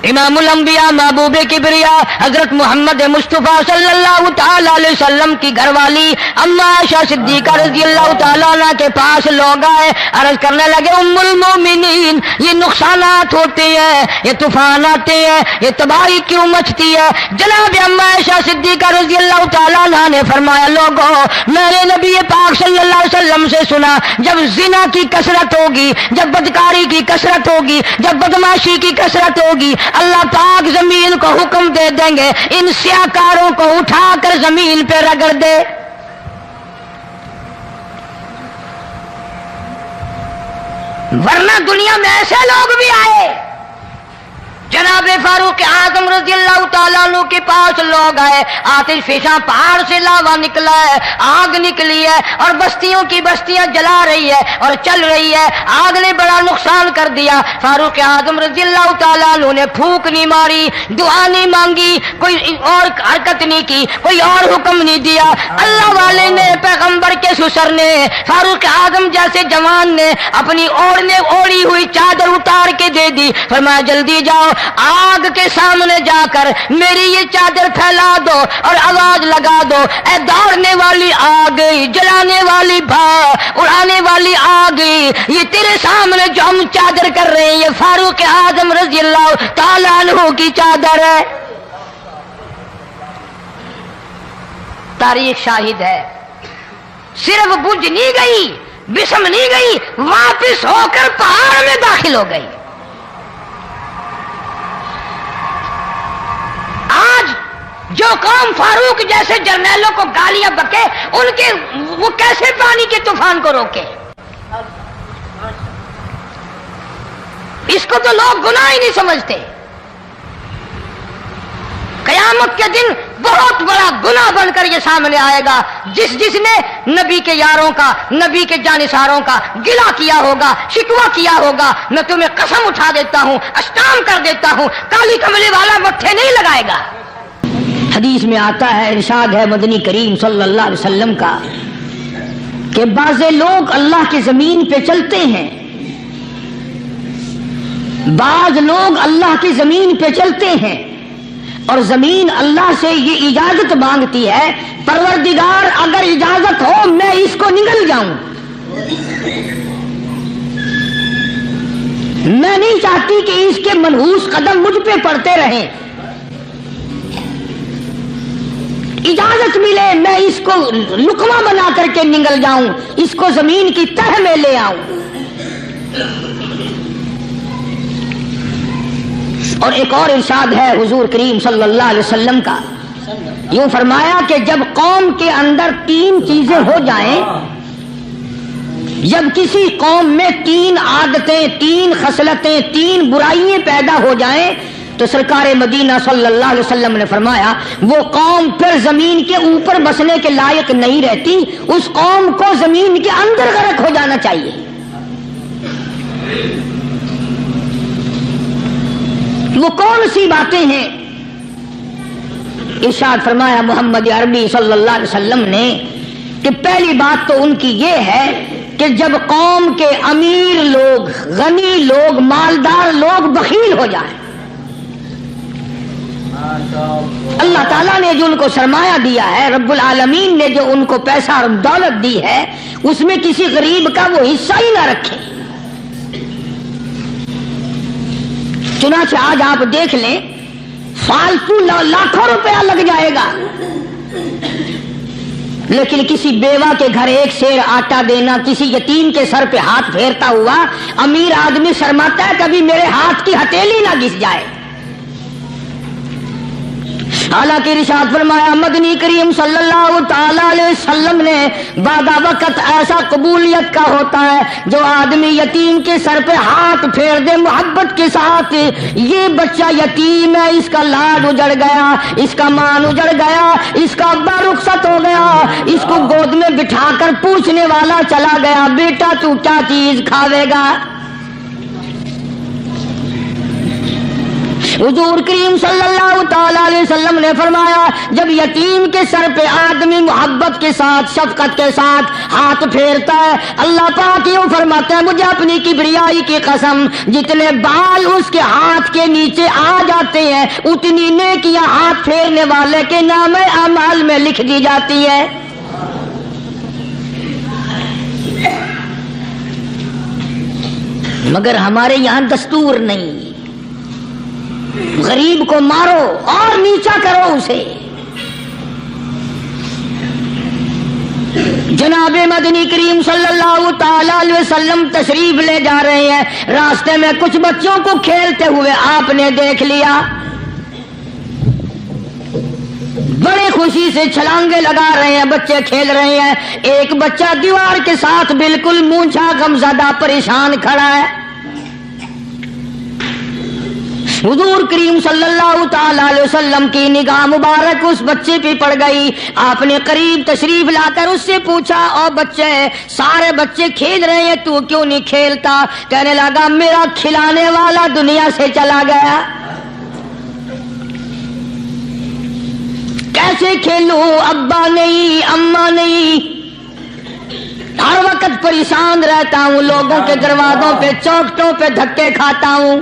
Speaker 1: امام الانبیاء محبوب کبریا حضرت محمد مصطفیٰ صلی اللہ تعالی علیہ وسلم کی گھر والی اما عائشہ صدیقہ رضی اللہ تعالیٰ عنہ کے پاس لوگ آئے, عرض کرنے لگے ام المومنین یہ نقصانات ہوتے ہیں, یہ طوفان آتے ہیں, یہ تباہی کیوں مچتی ہے؟ جناب اما عائشہ صدیقہ رضی اللہ تعالیٰ عنہ نے فرمایا لوگوں میں نے نبی پاک صلی اللہ علیہ وسلم سے سنا جب زنا کی کثرت ہوگی, جب بدکاری کی کثرت ہوگی, جب بدماشی کی کثرت ہوگی, اللہ پاک زمین کو حکم دے دیں گے ان سیاکاروں کو اٹھا کر زمین پہ رگڑ دے. ورنہ دنیا میں ایسے لوگ بھی آئے. جناب فاروق اعظم رضی اللہ تعالیٰ عنہ کے پاس لوگ آئے, آتش فشاں پہاڑ سے لاوا نکلا ہے, آگ نکلی ہے اور بستیوں کی بستیاں جلا رہی ہے اور چل رہی ہے, آگ نے بڑا نقصان کر دیا. فاروق اعظم رضی اللہ تعالیٰ عنہ نے پھونک نہیں ماری, دعا نہیں مانگی, کوئی اور حرکت نہیں کی, کوئی اور حکم نہیں دیا. اللہ والے نے پیغمبر کے سسر نے فاروق اعظم جیسے جوان نے اپنی اوڑھی ہوئی چادر اتار کے دے دی. فرمایا جلدی جاؤ آگ کے سامنے جا کر میری یہ چادر پھیلا دو اور آواز لگا دو, اے دوڑنے والی آگ, جلانے والی بھا, اڑانے والی آگ, یہ تیرے سامنے جو ہم چادر کر رہے ہیں یہ فاروق اعظم رضی اللہ تعالیٰ عنہ کی چادر ہے. تاریخ شاہد ہے. صرف بجھ نہیں گئی, بسم نہیں گئی, واپس ہو کر پہاڑ میں داخل ہو گئی. آج جو قوم فاروق جیسے جرنیلوں کو گالیاں بکے ان کے وہ کیسے پانی کے طوفان کو روکے؟ اس کو تو لوگ گناہ ہی نہیں سمجھتے. قیامت کے دن بہت بڑا گناہ بن کر یہ سامنے آئے گا. جس نے نبی کے یاروں کا, نبی کے جانثاروں کا گلہ کیا ہوگا, شکوہ کیا ہوگا, میں تمہیں قسم اٹھا دیتا ہوں, اشتام کر دیتا ہوں, کالی کملی والا مٹھے نہیں لگائے گا. حدیث میں آتا ہے, ارشاد ہے مدنی کریم صلی اللہ علیہ وسلم کا کہ بعض لوگ اللہ کی زمین پہ چلتے ہیں, بعض لوگ اللہ کی زمین پہ چلتے ہیں اور زمین اللہ سے یہ اجازت مانگتی ہے, پروردگار اگر اجازت ہو میں اس کو نگل جاؤں, میں نہیں چاہتی کہ اس کے منحوس قدم مجھ پہ پڑتے رہیں, اجازت ملے میں اس کو لقمہ بنا کر کے نگل جاؤں, اس کو زمین کی تہ میں لے آؤں. اور ایک اور ارشاد ہے حضور کریم صلی اللہ علیہ وسلم کا, یوں فرمایا کہ جب قوم کے اندر 3 چیزیں ہو جائیں, جب کسی قوم میں 3 عادتیں, 3 خصلتیں, 3 برائیاں پیدا ہو جائیں تو سرکار مدینہ صلی اللہ علیہ وسلم نے فرمایا وہ قوم پھر زمین کے اوپر بسنے کے لائق نہیں رہتی, اس قوم کو زمین کے اندر غرق ہو جانا چاہیے. وہ کون سی باتیں ہیں؟ ارشاد فرمایا محمد عربی صلی اللہ علیہ وسلم نے کہ پہلی بات تو ان کی یہ ہے کہ جب قوم کے امیر لوگ, غنی لوگ, مالدار لوگ بخیل ہو جائیں, اللہ تعالیٰ نے جو ان کو سرمایہ دیا ہے, رب العالمین نے جو ان کو پیسہ اور دولت دی ہے, اس میں کسی غریب کا وہ حصہ ہی نہ رکھے. چنانچہ آج آپ دیکھ لیں فالتو لاکھوں روپیہ لگ جائے گا, لیکن کسی بیوہ کے گھر 1 سیر آٹا دینا, کسی یتیم کے سر پہ ہاتھ پھیرتا ہوا امیر آدمی شرماتا ہے کبھی میرے ہاتھ کی ہتھیلی نہ گھس جائے. حالانکہ ارشاد فرمایا مدنی کریم صلی اللہ تعالی علیہ وسلم نے بعد وقت ایسا قبولیت کا ہوتا ہے جو آدمی یتیم کے سر پہ ہاتھ پھیر دے محبت کے ساتھ, یہ بچہ یتیم ہے, اس کا لاڈ اجڑ گیا, اس کا مان اجڑ گیا, اس کا ابا رخصت ہو گیا, اس کو گود میں بٹھا کر پوچھنے والا چلا گیا بیٹا تو کیا چیز کھاوے گا. حضور کریم صلی اللہ تعالی علیہ وسلم نے فرمایا جب یتیم کے سر پہ آدمی محبت کے ساتھ شفقت کے ساتھ ہاتھ پھیرتا ہے اللہ پاک یوں فرماتا ہے مجھے اپنی کبریائی کی قسم جتنے بال اس کے ہاتھ کے نیچے آ جاتے ہیں اتنی نیکیاں ہاتھ پھیرنے والے کے نام اعمال میں لکھ دی جاتی ہے. مگر ہمارے یہاں دستور نہیں. غریب کو مارو اور نیچا کرو اسے. جناب مدنی کریم صلی اللہ تعالی علیہ وسلم تشریف لے جا رہے ہیں. راستے میں کچھ بچوں کو کھیلتے ہوئے آپ نے دیکھ لیا. بڑے خوشی سے چھلانگے لگا رہے ہیں, بچے کھیل رہے ہیں. ایک بچہ دیوار کے ساتھ بالکل مونچھا غمزدہ پریشان کھڑا ہے. حضور کریم صلی اللہ تعالی علیہ وسلم کی نگاہ مبارک اس بچے پہ پڑ گئی. آپ نے قریب تشریف لا کر اس سے پوچھا او بچے سارے بچے کھیل رہے ہیں تو کیوں نہیں کھیلتا؟ کہنے لگا میرا کھلانے والا دنیا سے چلا گیا. کیسے کھیلوں؟ ابا نہیں اماں نہیں. ہر وقت پریشان رہتا ہوں, لوگوں کے دروازوں پہ چوکھٹوں پہ دھکے کھاتا ہوں.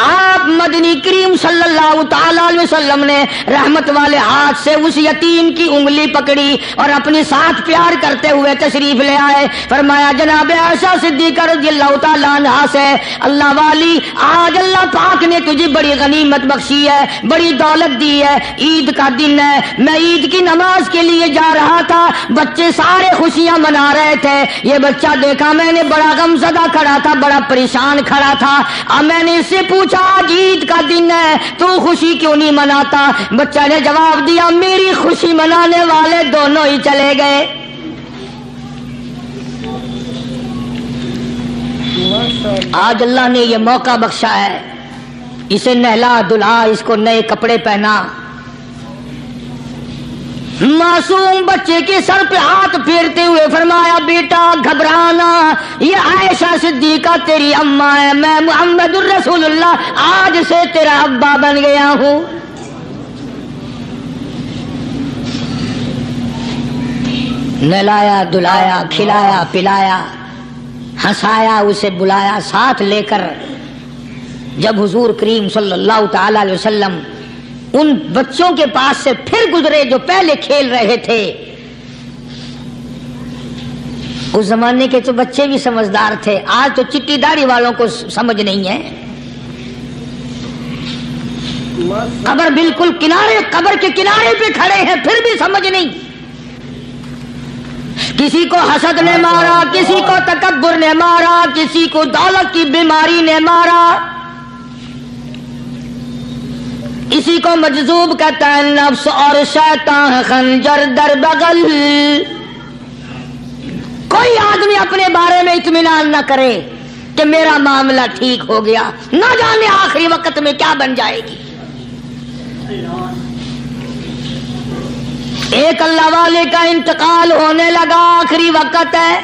Speaker 1: آپ مدنی کریم صلی اللہ تعالی علیہ وسلم نے رحمت والے ہاتھ سے اس یتیم کی انگلی پکڑی اور اپنے ساتھ پیار کرتے ہوئے تشریف لے آئے. فرمایا جناب عائشہ صدیقہ رضی اللہ تعالی عنہا سے اللہ والی آج اللہ پاک نے تجھے بڑی غنیمت بخشی ہے, بڑی دولت دی ہے. عید کا دن ہے, میں عید کی نماز کے لیے جا رہا تھا, بچے سارے خوشیاں منا رہے تھے. یہ بچہ دیکھا میں نے بڑا غمزدہ کھڑا تھا, بڑا پریشان کھڑا تھا. اب میں نے اس سے پوچھا آج عید کا دن ہے تو خوشی کیوں نہیں مناتا؟ بچہ نے جواب دیا میری خوشی منانے والے دونوں ہی چلے گئے. آج اللہ نے یہ موقع بخشا ہے, اسے نہلا دھلا, اس کو نئے کپڑے پہنا. معصوم بچے کے سر پہ ہاتھ پھیرتے ہوئے فرمایا بیٹا گھبرانا, یہ عائشہ صدیقہ تیری اماں ہے, میں محمد الرسول اللہ آج سے تیرا ابا بن گیا ہوں. نہلایا دھلایا, کھلایا پلایا, ہنسایا, اسے بلایا ساتھ لے کر. جب حضور کریم صلی اللہ تعالی علیہ وسلم ان بچوں کے پاس سے پھر گزرے جو پہلے کھیل رہے تھے, اس زمانے کے تو بچے بھی سمجھدار تھے, آج تو چٹی داڑھی والوں کو سمجھ نہیں ہے. قبر بالکل کنارے, قبر کے کنارے پہ کھڑے ہیں پھر بھی سمجھ نہیں. کسی کو حسد نے مارا, کسی کو تکبر نے مارا, کسی کو دولت کی بیماری نے مارا. اسی کو مجذوب کہتا ہے نفس اور شیطان خنجر در بغل. کوئی آدمی اپنے بارے میں اطمینان نہ کرے کہ میرا معاملہ ٹھیک ہو گیا, نہ جانے آخری وقت میں کیا بن جائے گی. ایک اللہ والے کا انتقال ہونے لگا, آخری وقت ہے.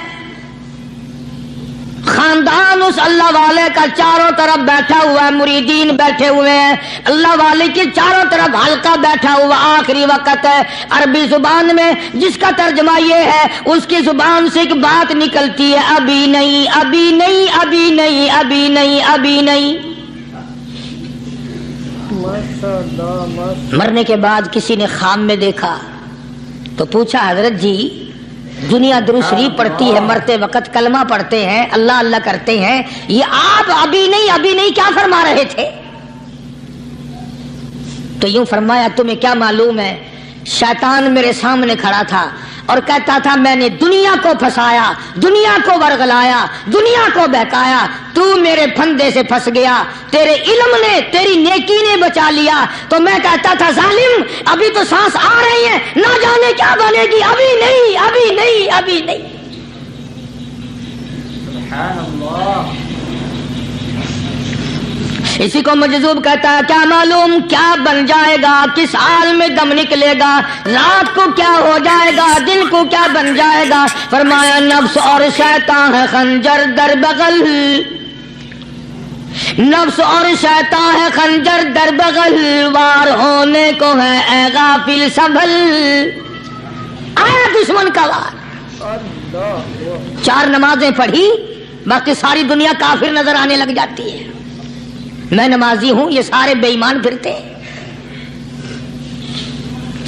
Speaker 1: خاندان اس اللہ والے کا چاروں طرف بیٹھا ہوا ہے, مریدین بیٹھے ہوئے ہیں, اللہ والے کے چاروں طرف حلقہ بیٹھا ہوا. آخری وقت ہے. عربی زبان میں جس کا ترجمہ یہ ہے, اس کی زبان سے ایک بات نکلتی ہے ابھی نہیں, ابھی نہیں, ابھی نہیں, ابھی نہیں, ابھی نہیں. مرنے کے بعد کسی نے خواب میں دیکھا تو پوچھا حضرت جی دنیا درود شریف پڑھتی ہے, مرتے وقت کلمہ پڑھتے ہیں, اللہ اللہ کرتے ہیں, یہ آپ ابھی نہیں ابھی نہیں کیا فرما رہے تھے؟ تو یوں فرمایا تمہیں کیا معلوم ہے, شیطان میرے سامنے کھڑا تھا اور کہتا تھا میں نے دنیا کو پھنسایا, دنیا کو ورغلایا, دنیا کو بہکایا, تو میرے پھندے سے پھنس گیا, تیرے علم نے تیری نیکی نے بچا لیا. تو میں کہتا تھا ظالم ابھی تو سانس آ رہی ہے, نہ جانے کیا بنے گی, ابھی نہیں, ابھی نہیں, ابھی نہیں. سبحان اللہ. اسی کو مجذوب کہتا ہے کیا معلوم کیا بن جائے گا, کس حال میں دم نکلے گا, رات کو کیا ہو جائے گا, دن کو کیا بن جائے گا. فرمایا نفس اور شیطان ہے خنجر در بغل. نفس اور شیطان ہے خنجر در بغل، وار ہونے کو ہے اے غافل سنبھل۔ آیا دشمن کا وار، 4 نمازیں پڑھی باقی ساری دنیا کافر نظر آنے لگ جاتی ہے، میں نمازی ہوں یہ سارے بے ایمان پھرتے ہیں۔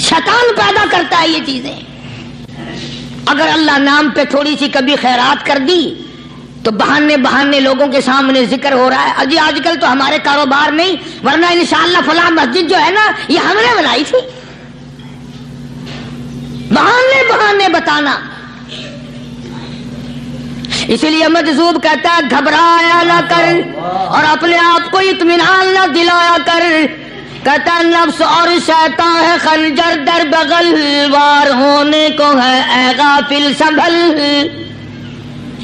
Speaker 1: شیطان پیدا کرتا ہے یہ چیزیں۔ اگر اللہ نام پہ تھوڑی سی کبھی خیرات کر دی تو بہانے لوگوں کے سامنے ذکر ہو رہا ہے، جی آج کل تو ہمارے کاروبار نہیں، ورنہ انشاءاللہ فلاں مسجد جو ہے نا یہ ہم نے بنائی تھی۔ بہانے بتانا۔ اسی لیے مجذوب کہتا ہے گھبرایا نہ کر اور اپنے آپ کو اطمینان نہ دلایا کر، کہتا ہے نفس اور شیطان ہے خنجر در بغل، وار ہونے کو ہے اے غافل سنبھل۔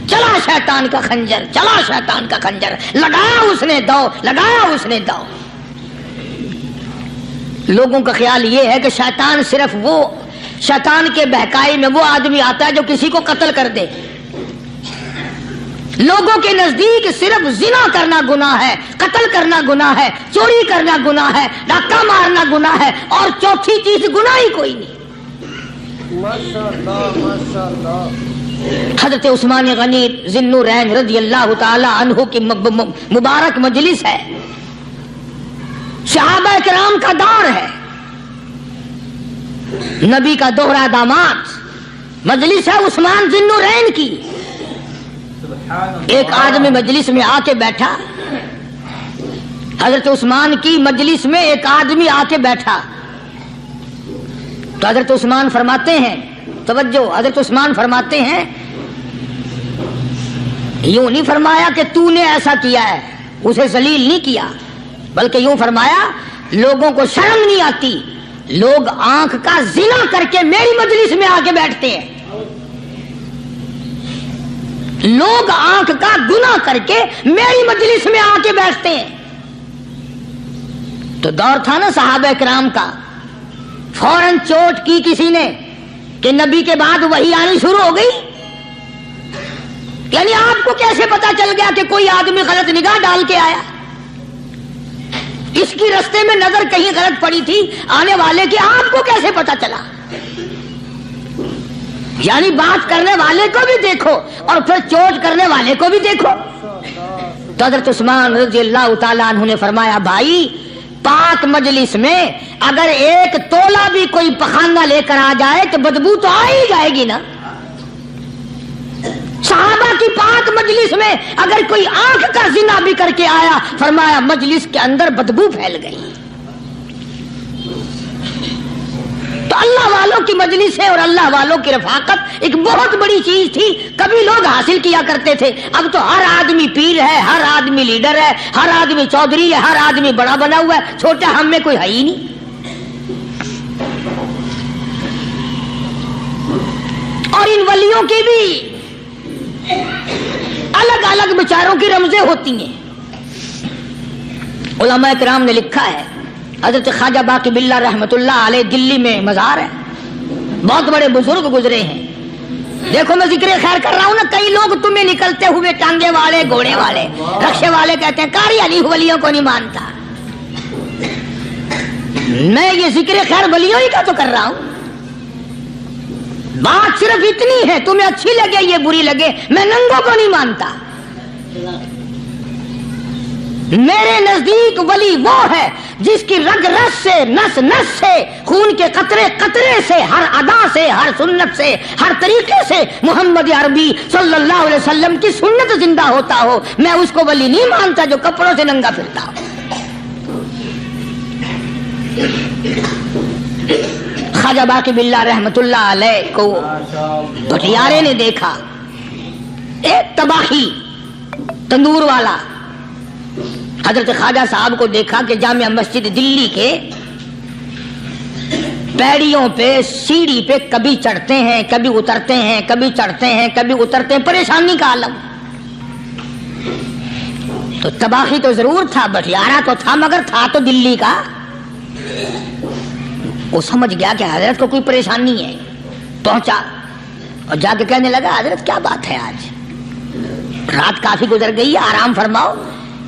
Speaker 1: چلا شیطان کا خنجر، چلا شیطان کا خنجر، لگایا اس نے دو، لگایا اس نے دو۔ لوگوں کا خیال یہ ہے کہ شیطان صرف وہ، شیطان کے بہکائی میں وہ آدمی آتا ہے جو کسی کو قتل کر دے۔ لوگوں کے نزدیک صرف زنا کرنا گناہ ہے، قتل کرنا گناہ ہے، چوری کرنا گناہ ہے، ڈاکہ مارنا گناہ ہے، اور چوتھی چیز گناہ ہی کوئی نہیں۔ حضرت عثمان غنی ذی النورین رضی اللہ تعالی عنہ کی مبارک مجلس ہے، صحابہ کرام کا دور ہے، نبی کا دوہرا داماد، مجلس ہے عثمان ذی النورین کی۔ ایک آدمی مجلس میں آ کے بیٹھا، حضرت عثمان کی مجلس میں ایک آدمی آ کے بیٹھا تو حضرت عثمان فرماتے ہیں، توجہ، حضرت عثمان فرماتے ہیں، یوں نہیں فرمایا کہ تو نے ایسا کیا ہے، اسے ذلیل نہیں کیا، بلکہ یوں فرمایا لوگوں کو شرم نہیں آتی، لوگ آنکھ کا زنا کر کے میری مجلس میں آ کے بیٹھتے ہیں، لوگ آنکھ کا گناہ کر کے میری مجلس میں آ کے بیٹھتے ہیں۔ تو دور تھا نا صحابہ کرام کا، فوراً چوٹ کی کسی نے کہ نبی کے بعد وحی آنی شروع ہو گئی، یعنی آپ کو کیسے پتا چل گیا کہ کوئی آدمی غلط نگاہ ڈال کے آیا؟ اس کی رستے میں نظر کہیں غلط پڑی تھی آنے والے کی، آپ کو کیسے پتا چلا؟ یعنی بات کرنے والے کو بھی دیکھو اور پھر چوٹ کرنے والے کو بھی دیکھو۔ تو حضرت عثمان رضی اللہ تعالیٰ عنہ نے فرمایا، بھائی پاک مجلس میں اگر ایک تولا بھی کوئی پخانہ لے کر آ جائے تو بدبو تو آ ہی جائے گی نا۔ صحابہ کی پاک مجلس میں اگر کوئی آنکھ کا زنا بھی کر کے آیا، فرمایا مجلس کے اندر بدبو پھیل گئی۔ تو اللہ والوں کی مجلس ہے اور اللہ والوں کی رفاقت ایک بہت بڑی چیز تھی، کبھی لوگ حاصل کیا کرتے تھے، اب تو ہر آدمی پیر ہے، ہر آدمی لیڈر ہے، ہر آدمی چودھری ہے، ہر آدمی بڑا بنا ہوا ہے، چھوٹا ہم میں کوئی ہے ہی نہیں۔ اور ان ولیوں کی بھی الگ الگ بیچاروں کی رمزیں ہوتی ہیں۔ علماء کرام نے لکھا ہے، حضرت خواجہ باقی باللہ رحمت اللہ علیہ دلی میں مزار ہے، بہت بڑے بزرگ گزرے ہیں۔ دیکھو میں ذکر خیر کر رہا ہوں نا، کئی لوگ تمہیں نکلتے ہوئے ٹانگے والے، گھوڑے والے، رکشے والے کہتے ہیں قاری علی ولیوں کو نہیں مانتا۔ میں یہ ذکر خیر ولیوں ہی کا تو کر رہا ہوں۔ بات صرف اتنی ہے، تمہیں اچھی لگے یہ بری لگے، میں ننگوں کو نہیں مانتا۔ میرے نزدیک ولی وہ ہے جس کی رگ رس سے، نس نس سے، خون کے قطرے قطرے سے، ہر ادا سے، ہر سنت سے، ہر طریقے سے محمد عربی صلی اللہ علیہ وسلم کی سنت زندہ ہوتا ہو۔ میں اس کو ولی نہیں مانتا جو کپڑوں سے ننگا پھرتا ہو۔ خواجہ باقی باللہ رحمت اللہ علیہ کو بھٹیارے نے دیکھا، ایک تباہی تندور والا، حضرت خواجہ صاحب کو دیکھا کہ جامع مسجد دلی کے پیڑیوں پہ، سیڑھی پہ کبھی چڑھتے ہیں، کبھی اترتے ہیں، کبھی چڑھتے ہیں، کبھی اترتے ہیں، پریشانی کا عالم۔ تو تباہی تو ضرور تھا، بٹیارہ تو تھا، مگر تھا تو دلی کا۔ وہ سمجھ گیا کہ حضرت کو کوئی پریشانی ہے، پہنچا اور جا کے کہنے لگا، حضرت کیا بات ہے، آج رات کافی گزر گئی ہے، آرام فرماؤ،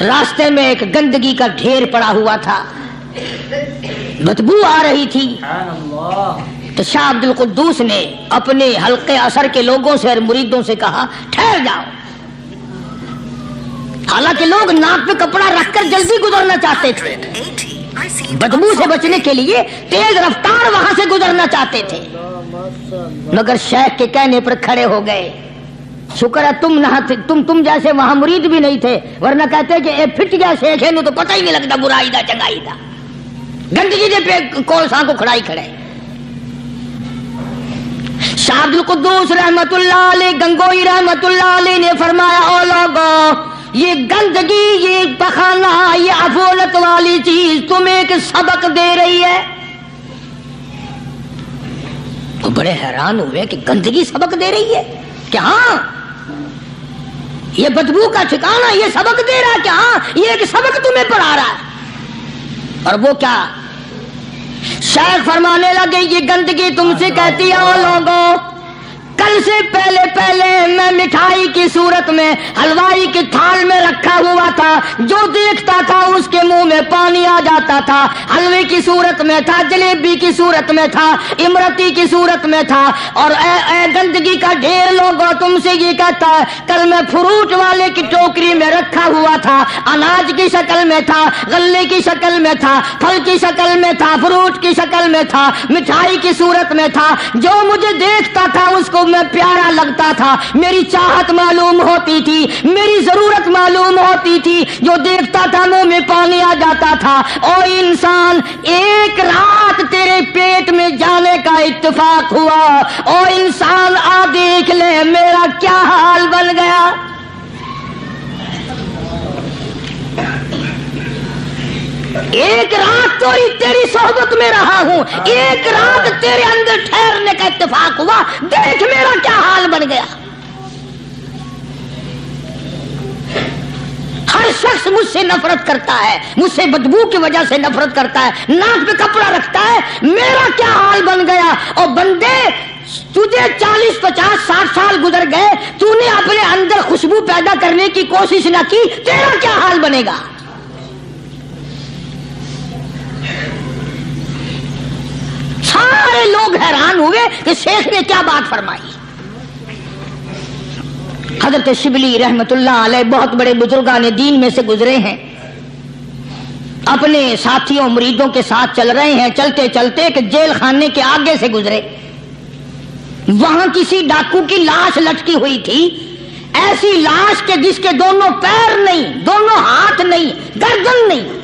Speaker 1: راستے میں ایک گندگی کا ڈھیر پڑا ہوا تھا، بدبو آ رہی تھی۔ تو شاہ عبد القدوس نے اپنے حلقے اثر کے لوگوں سے اور مریدوں سے کہا ٹھہر جاؤ۔ حالانکہ لوگ ناک پہ کپڑا رکھ کر جلدی گزرنا چاہتے تھے، بدبو سے بچنے کے لیے تیز رفتار وہاں سے گزرنا چاہتے تھے، مگر شیخ کے کہنے پر کھڑے ہو گئے۔ شکر ہے تم جیسے وہاں مرید بھی نہیں تھے، ورنہ کہتے کہ اے پھٹ گیا شیخ ہے نو تو پتہ ہی نہیں لگتا برائی دا چنگائی دا، گندگی دے پہ کولساں کو کھڑائی کھڑے۔ شاہ عبد القدوس رحمت اللہ علیہ گنگوئی رحمت اللہ علیہ نے فرمایا او لوگو، یہ گندگی، یہ پخانہ، یہ افولت والی چیز تمہیں ایک سبق دے رہی ہے۔ وہ بڑے حیران ہوئے کہ گندگی سبق دے رہی ہے کہ ہاں یہ بدبو کا ٹھکانہ یہ سبق دے رہا ہے کہ ہاں یہ ایک سبق تمہیں پڑھا رہا ہے۔ اور وہ کیا؟ شیخ فرمانے لگے یہ گندگی تم سے کہتی ہے او لوگوں، کل سے پہلے میں مٹھائی کی صورت میں حلوائی کے تھال میں رکھا ہوا تھا، جو دیکھتا تھا اس کے منہ میں پانی آ جاتا تھا، حلوے کی صورت میں تھا، جلیبی کی صورت میں تھا، امرتی کی صورت میں تھا۔ اور اے گندگی کا ڈھیر لوگوں، تم سے یہ کہتا ہے کل میں فروٹ والے کی ٹوکری میں رکھا ہوا تھا، اناج کی شکل میں تھا، غلے کی شکل میں تھا، پھل کی شکل میں تھا، فروٹ کی شکل میں تھا، مٹھائی کی صورت میں تھا، جو مجھے دیکھتا تھا اس کو میں پیارا لگتا تھا، میری چاہت معلوم ہوتی تھی، میری ضرورت معلوم ہوتی تھی، جو دیکھتا تھا منہ میں پانی آ جاتا تھا۔ او انسان، ایک رات تیرے پیٹ میں جانے کا اتفاق ہوا، او انسان آ دیکھ لے میرا کیا حال بن گیا۔ ایک رات تو تیری صحبت میں رہا ہوں، ایک رات تیرے اندر ٹھہرنے کا اتفاق ہوا، دیکھ میرا کیا حال بن گیا۔ ہر شخص مجھ سے نفرت کرتا ہے، مجھ سے بدبو کی وجہ سے نفرت کرتا ہے، ناک پہ کپڑا رکھتا ہے، میرا کیا حال بن گیا۔ اور بندے تجھے 40 50 60 سال گزر گئے، تو نے اپنے اندر خوشبو پیدا کرنے کی کوشش نہ کی، تیرا کیا حال بنے گا۔ سارے لوگ حیران ہوئے کہ شیخ نے کیا بات فرمائی۔ حضرت شبلی رحمت اللہ علیہ بہت بڑے بزرگان دین میں سے گزرے ہیں، اپنے ساتھیوں مریدوں کے ساتھ چل رہے ہیں، چلتے چلتے کہ جیل خانے کے آگے سے گزرے، وہاں کسی ڈاکو کی لاش لٹکی ہوئی تھی، ایسی لاش کہ جس کے دونوں پیر نہیں، دونوں ہاتھ نہیں، گردن نہیں،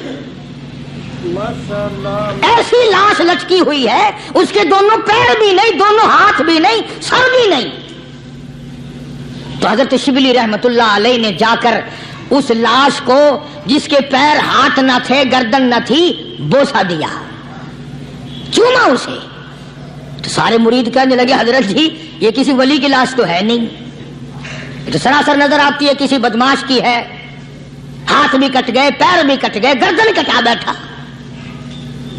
Speaker 1: ایسی لاش لٹکی ہوئی ہے، اس کے دونوں پیر بھی نہیں، دونوں ہاتھ بھی نہیں، سر بھی نہیں۔ تو حضرت شبلی رحمت اللہ علیہ نے جا کر اس لاش کو جس کے پیر ہاتھ نہ تھے، گردن نہ تھی، بوسا دیا، چوما اسے۔ تو سارے مرید کہنے لگے حضرت جی یہ کسی ولی کی لاش تو ہے نہیں، یہ تو سراسر نظر آتی ہے کسی بدماش کی ہے، ہاتھ بھی کٹ گئے، پیر بھی کٹ گئے، گردن کٹا بیٹھا۔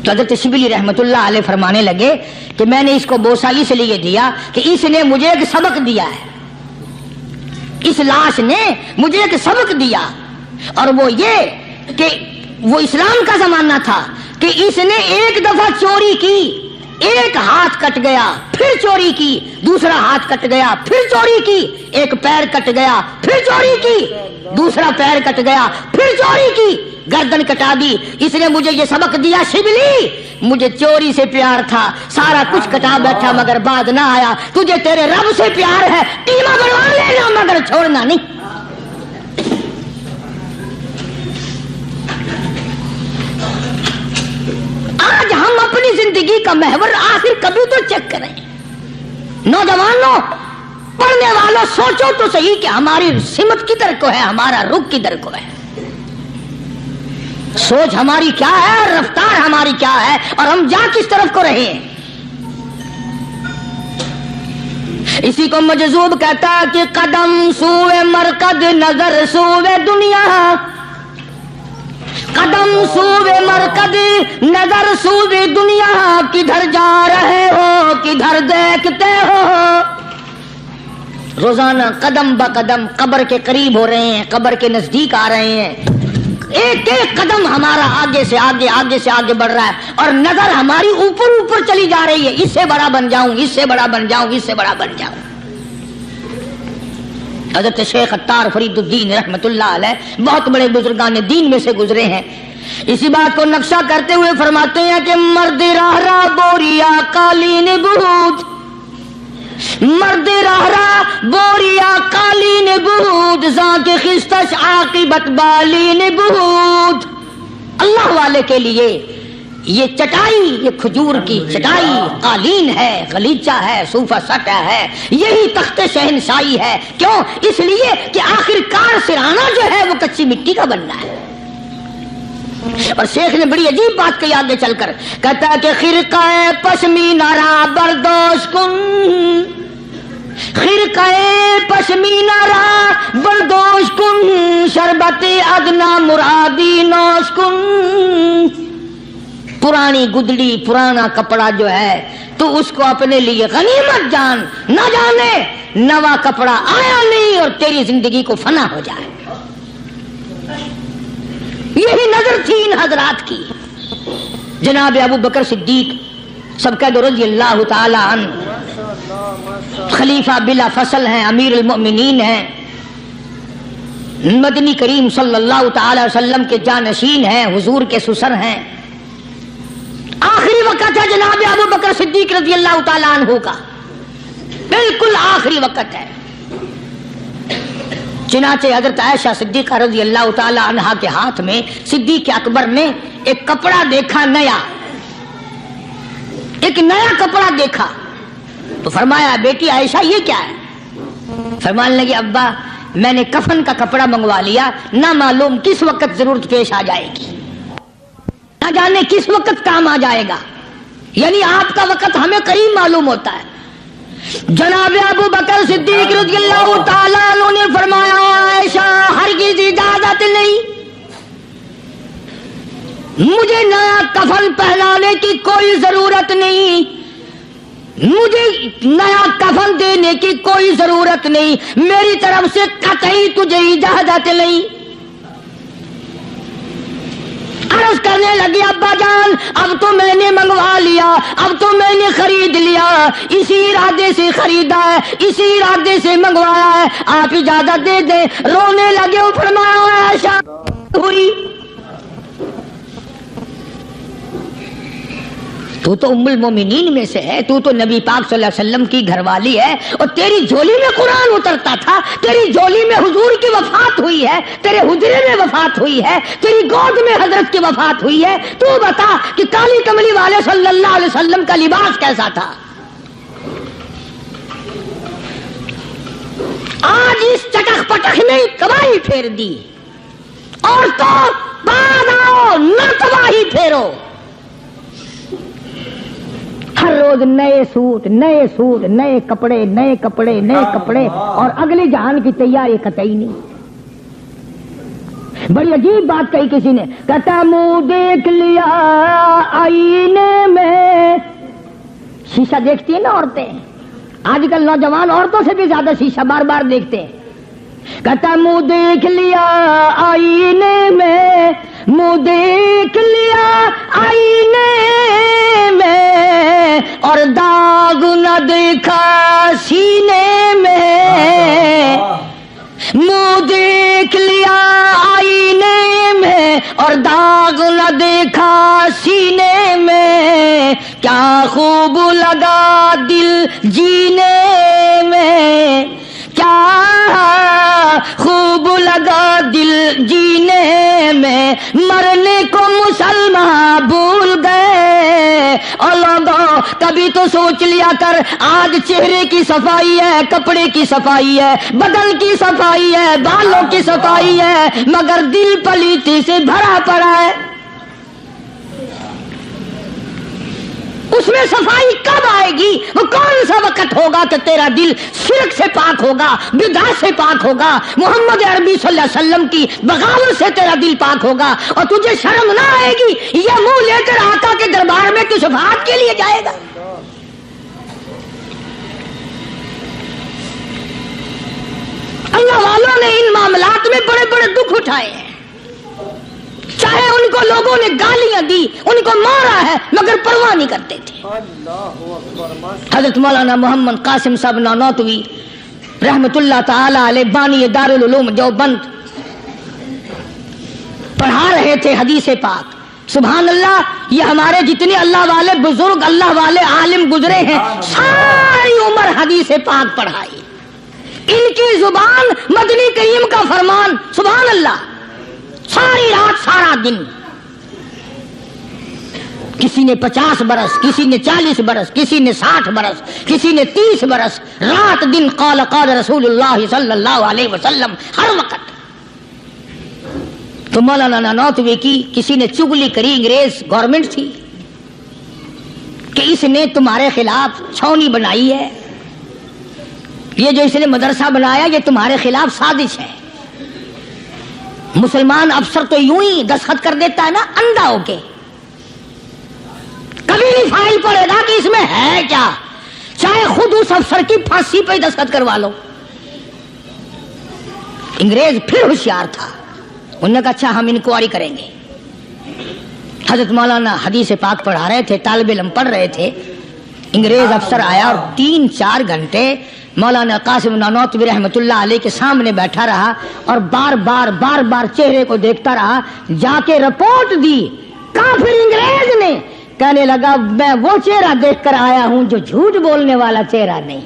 Speaker 1: تو حضرت شبلی رحمت اللہ علیہ فرمانے لگے کہ میں نے اس کو بوسا اس لیے دیا کہ اس نے مجھے ایک سبق دیا ہے، اس لاش نے مجھے ایک سبق دیا، اور وہ یہ کہ وہ اسلام کا زمانہ تھا کہ اس نے ایک دفعہ چوری کی، ایک ہاتھ کٹ گیا، پھر چوری کی، دوسرا ہاتھ کٹ گیا، پھر چوری کی، ایک پیر کٹ گیا، پھر چوری کی، دوسرا پیر کٹ گیا، پھر چوری کی، گردن کٹا دی۔ اس نے مجھے یہ سبق دیا شبلی مجھے چوری سے پیار تھا، سارا کچھ کٹا بیٹھا مگر بعد نہ آیا، تجھے تیرے رب سے پیار ہے، ٹیما بنوا لینا مگر چھوڑنا نہیں۔ آج ہم اپنی زندگی کا محور آخر کبھی تو چیک کریں۔ نوجوانوں، پڑھنے والوں، سوچو تو صحیح کہ ہماری سمت کدھر کو ہے، ہمارا رخ کدھر کو ہے، سوچ ہماری کیا ہے، رفتار ہماری کیا ہے، اور ہم جا کس طرف کو رہے ہیں۔ اسی کو مجذوب کہتا ہے کہ قدم سوئے مرکز، نظر سوئے دنیا، قدم سوئے مرکز، نظر سوئے دنیا، کدھر جا رہے ہو، کدھر دیکھتے ہو۔ روزانہ قدم بقدم قبر کے قریب ہو رہے ہیں، قبر کے نزدیک آ رہے ہیں، ایک ایک قدم ہمارا آگے سے آگے بڑھ رہا ہے اور نظر ہماری اوپر چلی جا رہی ہے، اس سے بڑا بن جاؤں، اس سے بڑا بن جاؤں، اس سے بڑا بن جاؤں۔ حضرت شیخ عطار فرید الدین رحمت اللہ علیہ بہت بڑے بزرگان دین میں سے گزرے ہیں، اسی بات کو نقشہ کرتے ہوئے فرماتے ہیں کہ مرد راہ راہ بوریا قالین بہود، مرد راہ راہ بوریا قالین بہود، ذاک خستش عاقبت بالین بہود۔ اللہ والے کے لیے یہ چٹائی، یہ کھجور کی چٹائی قالین ہے، غلیچہ ہے، صوفہ سٹا ہے، یہی تخت شہنشاہی ہے۔ کیوں؟ اس لیے کہ آخر کار سرہانہ جو ہے وہ کچی مٹی کا بننا ہے۔ اور شیخ نے بڑی عجیب بات کہی آگے چل کر، کہتا ہے کہ خرقہ پشمینہ را بردوش کن، خرقہ پشمینہ را بردوش کن، شربت ادنا مرادی نوش کن۔ پرانی گدڑی، پرانا کپڑا جو ہے تو اس کو اپنے لیے غنیمت جان، نہ جانے نوا کپڑا آیا نہیں اور تیری زندگی کو فنا ہو جائے۔ یہی نظر تھی ان حضرات کی۔ جناب ابو بکر صدیق سبقہ رضی اللہ تعالی عنہ خلیفہ بلا فصل ہیں، امیر المؤمنین ہیں، مدنی کریم صلی اللہ تعالی وسلم کے جانشین ہیں، حضور کے سسر ہیں۔ آخری وقت ہے جناب ابو بکر صدیق رضی اللہ تعالی عنہ کا، بالکل آخری وقت ہے۔ چنانچہ حضرت عائشہ صدیقہ رضی اللہ تعالی عنہا کے ہاتھ میں صدیق اکبر نے ایک کپڑا دیکھا، ایک نیا کپڑا دیکھا تو فرمایا بیٹی عائشہ یہ کیا ہے؟ فرمانے لگی ابا میں نے کفن کا کپڑا منگوا لیا، نہ معلوم کس وقت ضرورت پیش آ جائے گی، نہ جانے کس وقت کام آ جائے گا، یعنی آپ کا وقت ہمیں قریب معلوم ہوتا ہے۔ جناب ابو بکر صدیق رضی اللہ تعالیٰ عنہ نے فرمایا عائشہ ہرگز اجازت نہیں، مجھے نیا کفن پہنانے کی کوئی ضرورت نہیں، مجھے نیا کفن دینے کی کوئی ضرورت نہیں، میری طرف سے قطعی تجھے اجازت نہیں۔ عرض کرنے لگی ابا جان اب تو میں نے منگوا لیا، اب تو میں نے خرید لیا، اسی ارادے سے خریدا ہے، اسی ارادے سے منگوایا ہے، آپ اجازت دے دیں۔ رونے لگے، فرمایا عائشہ ہوئی تو ام المومنین میں سے ہے، تو نبی پاک صلی اللہ علیہ وسلم کی گھر والی ہے، اور تیری جھولی میں قرآن اترتا تھا، تیری جھولی میں حضور کی وفات ہوئی ہے، تیرے حجرے میں وفات ہوئی ہے، تیری گود میں حضرت کی وفات ہوئی ہے، تو بتا کہ کالی کملی والے صلی اللہ علیہ وسلم کا لباس کیسا تھا؟ آج اس چٹخ پٹخ نے تباہی پھیر دی، اور تو بعد آؤ نہ تباہی پھیرو۔ ہر روز نئے سوٹ، نئے کپڑے اور اگلے جہان کی تیاری قطعی نہیں۔ بڑی عجیب بات کہی کسی نے، کہتا منہ دیکھ لیا آئینے میں، شیشہ دیکھتی ہیں نا عورتیں، آج کل نوجوان عورتوں سے بھی زیادہ شیشہ بار بار دیکھتے ہیں۔ کہتا منہ دیکھ لیا آئینے میں، منہ دیکھ لیا آئینے میں، اور داغ نہ دیکھا سینے میں، منہ دیکھ لیا آئینے میں اور داغ نہ دیکھا سینے میں، کیا خوب لگا دل جینے میں، کیا خوب لگا دل جینے میں، مرنے کو مسلمان بھول گئے۔ اور لوگوں کبھی تو سوچ لیا کر، آج چہرے کی صفائی ہے، کپڑے کی صفائی ہے، بدن کی صفائی ہے، بالوں کی صفائی ہے، مگر دل پلیتی سے بھرا پڑا ہے۔ اس میں صفائی کب آئے گی؟ وہ کون سا وقت ہوگا کہ تیرا دل شرک سے پاک ہوگا، بدعت سے پاک ہوگا، محمد عربی صلی اللہ علیہ وسلم کی بغاوت سے تیرا دل پاک ہوگا، اور تجھے شرم نہ آئے گی یہ منہ لے کر آقا کے دربار میں تو شفاعت کے لیے جائے گا۔ اللہ والوں نے ان معاملات میں بڑے بڑے دکھ اٹھائے ہیں، چاہے ان کو لوگوں نے گالیاں دی، ان کو مارا ہے، مگر پرواہ نہیں کرتے تھے۔ حضرت مولانا محمد قاسم صاحب نانوتوی رحمت اللہ تعالی علیہ بانی دارالعلوم دیوبند پڑھا رہے تھے حدیث پاک۔ سبحان اللہ، یہ ہمارے جتنے اللہ والے بزرگ، اللہ والے عالم گزرے ہیں، ساری عمر حدیث پاک پڑھائی۔ ان کی زبان مدنی کریم کا فرمان، سبحان اللہ، ساری رات سارا دن۔ کسی نے 50 برس، کسی نے 40 برس، کسی نے 60 برس، کسی نے 30 برس، رات دن قال قال رسول اللہ صلی اللہ علیہ وسلم، ہر وقت۔ تو مولانا نانوتوی کی کسی نے چغلی کری، انگریز گورنمنٹ تھی کہ اس نے تمہارے خلاف چھاونی بنائی ہے، یہ جو اس نے مدرسہ بنایا یہ تمہارے خلاف سازش ہے۔ مسلمان افسر تو یوں ہی دستخط کر دیتا ہے نا اندھا ہو کے، کبھی نہیں فائل پڑے گا کہ اس میں ہے کیا، چاہے خود اس افسر کی پھانسی پہ دستخط کروا لو۔ انگریز پھر ہوشیار تھا، انہوں نے کہا اچھا ہم انکوائری کریں گے۔ حضرت مولانا حدیث پاک پڑھا رہے تھے، طالب علم پڑھ رہے تھے، انگریز افسر آیا اور 3-4 گھنٹے مولانا قاسم نانوتوی رحمت اللہ علیہ کے سامنے بیٹھا رہا اور بار بار چہرے کو دیکھتا رہا۔ جا کے رپورٹ دی کافر انگریز نے، کہنے لگا میں وہ چہرہ دیکھ کر آیا ہوں جو جھوٹ بولنے والا چہرہ نہیں،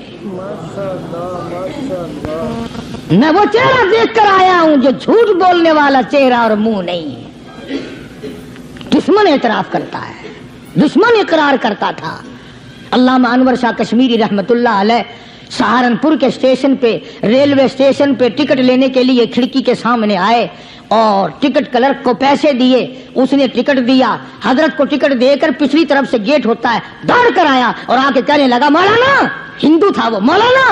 Speaker 1: میں وہ چہرہ دیکھ کر آیا ہوں جو جھوٹ بولنے والا چہرہ اور منہ نہیں ہے۔ دشمن اعتراف کرتا ہے، دشمن اقرار کرتا تھا۔ علامہ انور شاہ کشمیری رحمت اللہ علیہ سہارنپور کے اسٹیشن پہ، ریلوے اسٹیشن پہ ٹکٹ لینے کے لیے کھڑکی کے سامنے آئے اور ٹکٹ کلرک کو پیسے دیے، اس نے ٹکٹ دیا، حضرت کو ٹکٹ دے کر پچھلی طرف سے گیٹ ہوتا ہے، دوڑ کر آیا اور آ کے کہنے لگا مولانا، ہندو تھا وہ، مولانا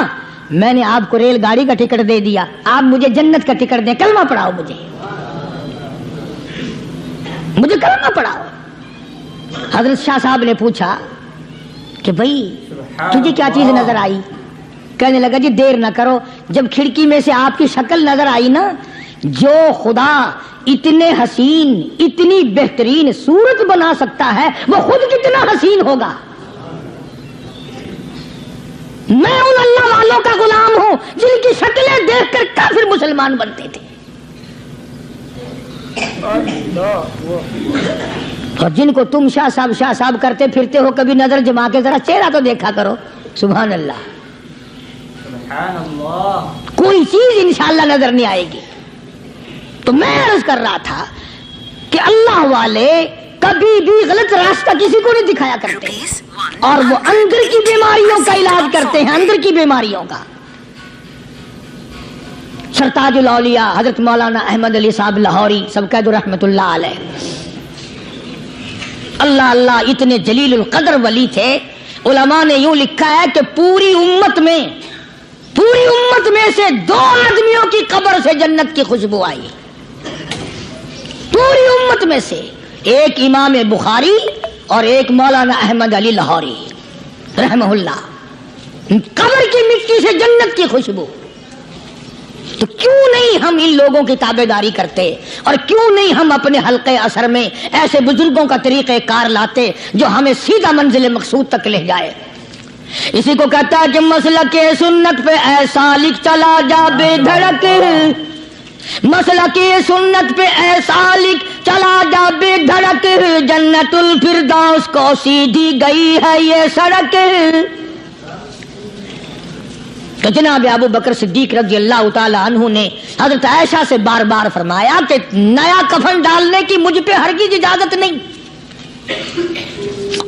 Speaker 1: میں نے آپ کو ریل گاڑی کا ٹکٹ دے دیا، آپ مجھے جنت کا ٹکٹ دیں، کلمہ پڑھاؤ، مجھے کلمہ پڑھاؤ۔ حضرت شاہ صاحب نے پوچھا کہ بھائی تجھے کیا چیز نظر آئی؟ کہنے لگا جی دیر نہ کرو، جب کھڑکی میں سے آپ کی شکل نظر آئی نا، جو خدا اتنے حسین اتنی بہترین صورت بنا سکتا ہے وہ خود کتنا حسین ہوگا۔ میں ان اللہ والوں کا غلام ہوں جن کی شکلیں دیکھ کر کافر مسلمان بنتے تھے، اور جن کو تم شاہ صاحب کرتے پھرتے ہو، کبھی نظر جما کے ذرا چہرہ تو دیکھا کرو۔ سبحان اللہ، کوئی چیز انشاءاللہ نظر نہیں آئے گی۔ تو میں عرض کر رہا تھا کہ اللہ والے کبھی بھی غلط راستہ کسی کو نہیں دکھایا کرتے، اور وہ اندر کی بیماریوں کا علاج کرتے ہیں، اندر کی بیماریوں کا۔ سرتاج الاولیاء حضرت مولانا احمد علی صاحب لاہوری سب قید رحمت اللہ علیہ، اللہ اللہ اتنے جلیل القدر ولی تھے۔ علماء نے یوں لکھا ہے کہ پوری امت میں سے 2 آدمیوں کی قبر سے جنت کی خوشبو آئی، پوری امت میں سے، ایک امام بخاری اور ایک مولانا احمد علی لاہوری رحمہ اللہ، قبر کی مٹی سے جنت کی خوشبو۔ تو کیوں نہیں ہم ان لوگوں کی تابع داری کرتے، اور کیوں نہیں ہم اپنے حلقے اثر میں ایسے بزرگوں کا طریقہ کار لاتے جو ہمیں سیدھا منزل مقصود تک لے جائے۔ اسی کو کہتا ہے کہ مسلک سنت پہ ایسا لکھ چلا جا بے دھڑک، مسلک سنت پہ ایسا لکھ چلا جا بے دھڑک، جنت الفردوس کو سیدھی گئی ہے یہ سڑک۔ تو جناب ابو بکر صدیق رضی اللہ تعالی عنہ نے حضرت عائشہ سے بار بار فرمایا کہ نیا کفن ڈالنے کی مجھ پہ ہرگز اجازت نہیں۔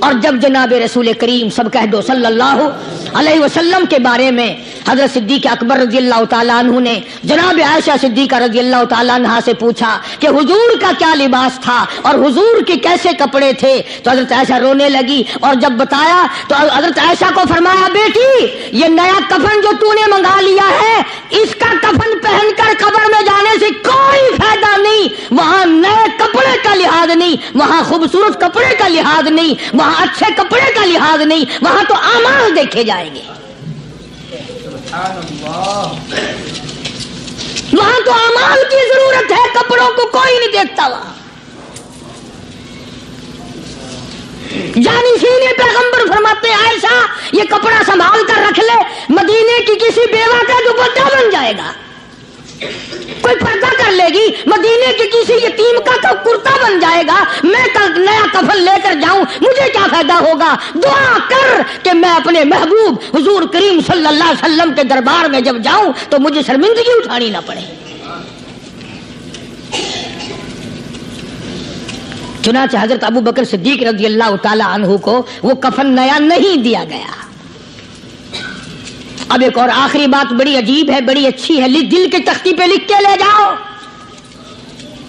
Speaker 1: اور جب جناب رسول کریم سب کہہ دو صلی اللہ علیہ وسلم کے بارے میں حضرت صدیق اکبر رضی اللہ تعالیٰ عنہ نے جناب عائشہ صدیقہ رضی اللہ تعالیٰ عنہ سے پوچھا کہ حضور کا کیا لباس تھا اور حضور کے کیسے کپڑے تھے، تو حضرت عائشہ رونے لگی، اور جب بتایا تو حضرت عائشہ کو فرمایا بیٹی یہ نیا کفن جو تو نے منگا لیا ہے، اس کا کفن پہن کر قبر میں جانے سے کوئی فائدہ نہیں، وہاں نئے کپڑے کا لحاظ نہیں، وہاں خوبصورت کپڑے کا لحاظ نہیں، وہاں اچھے کپڑے کا لحاظ نہیں، وہاں تو اعمال دیکھے جائیں گے، وہاں تو اعمال کی ضرورت ہے، کپڑوں کو کوئی نہیں دیکھتا وہاں۔ جانشین پیغمبر فرماتے ہیں عائشہ یہ کپڑا سنبھال کر رکھ لے، مدینے کی کسی بیوہ کا دوپٹہ بن جائے گا، کوئی پردہ کر لے گی، مدینے کی کسی یتیم کا کرتا بن جائے گا، میں کل نیا کفن لے کر جاؤں مجھے کیا فائدہ ہوگا؟ دعا کر کہ میں اپنے محبوب حضور کریم صلی اللہ علیہ وسلم کے دربار میں جب جاؤں تو مجھے شرمندگی اٹھانی نہ پڑے۔ چنانچہ حضرت ابو بکر صدیق رضی اللہ تعالی عنہ کو وہ کفن نیا نہیں دیا گیا۔ اب ایک اور آخری بات بڑی عجیب ہے، بڑی اچھی ہے، دل کے تختی پہ لکھ کے لے جاؤ،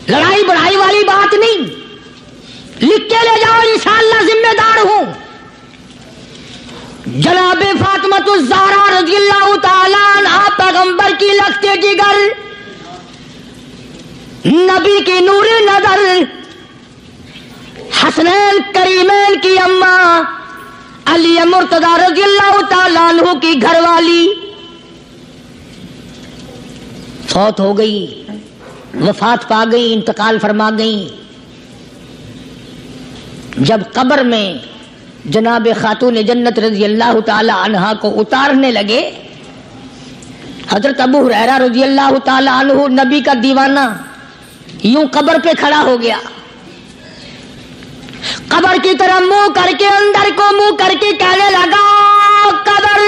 Speaker 1: لڑائی بڑھائی والی بات نہیں، لکھ کے لے جاؤ، انشاءاللہ ذمہ دار ہوں۔ جناب فاطمہ الزہرا رضی اللہ تعالی عنہا پیغمبر کی لخت جگر، نبی کی نور نظر، حسنین کریمین کی اماں علی مرتضی رضی اللہ تعالیٰ عنہ کی گھر والی فوت ہو گئی، وفات پا گئی، انتقال فرما گئی۔ جب قبر میں جناب خاتون جنت رضی اللہ تعالی عنہا کو اتارنے لگے، حضرت ابو ہریرہ رضی اللہ تعالی عنہ نبی کا دیوانہ یوں قبر پہ کھڑا ہو گیا، قبر کی طرف منہ کر کے، اندر کو منہ کر کے کہنے لگا، قبر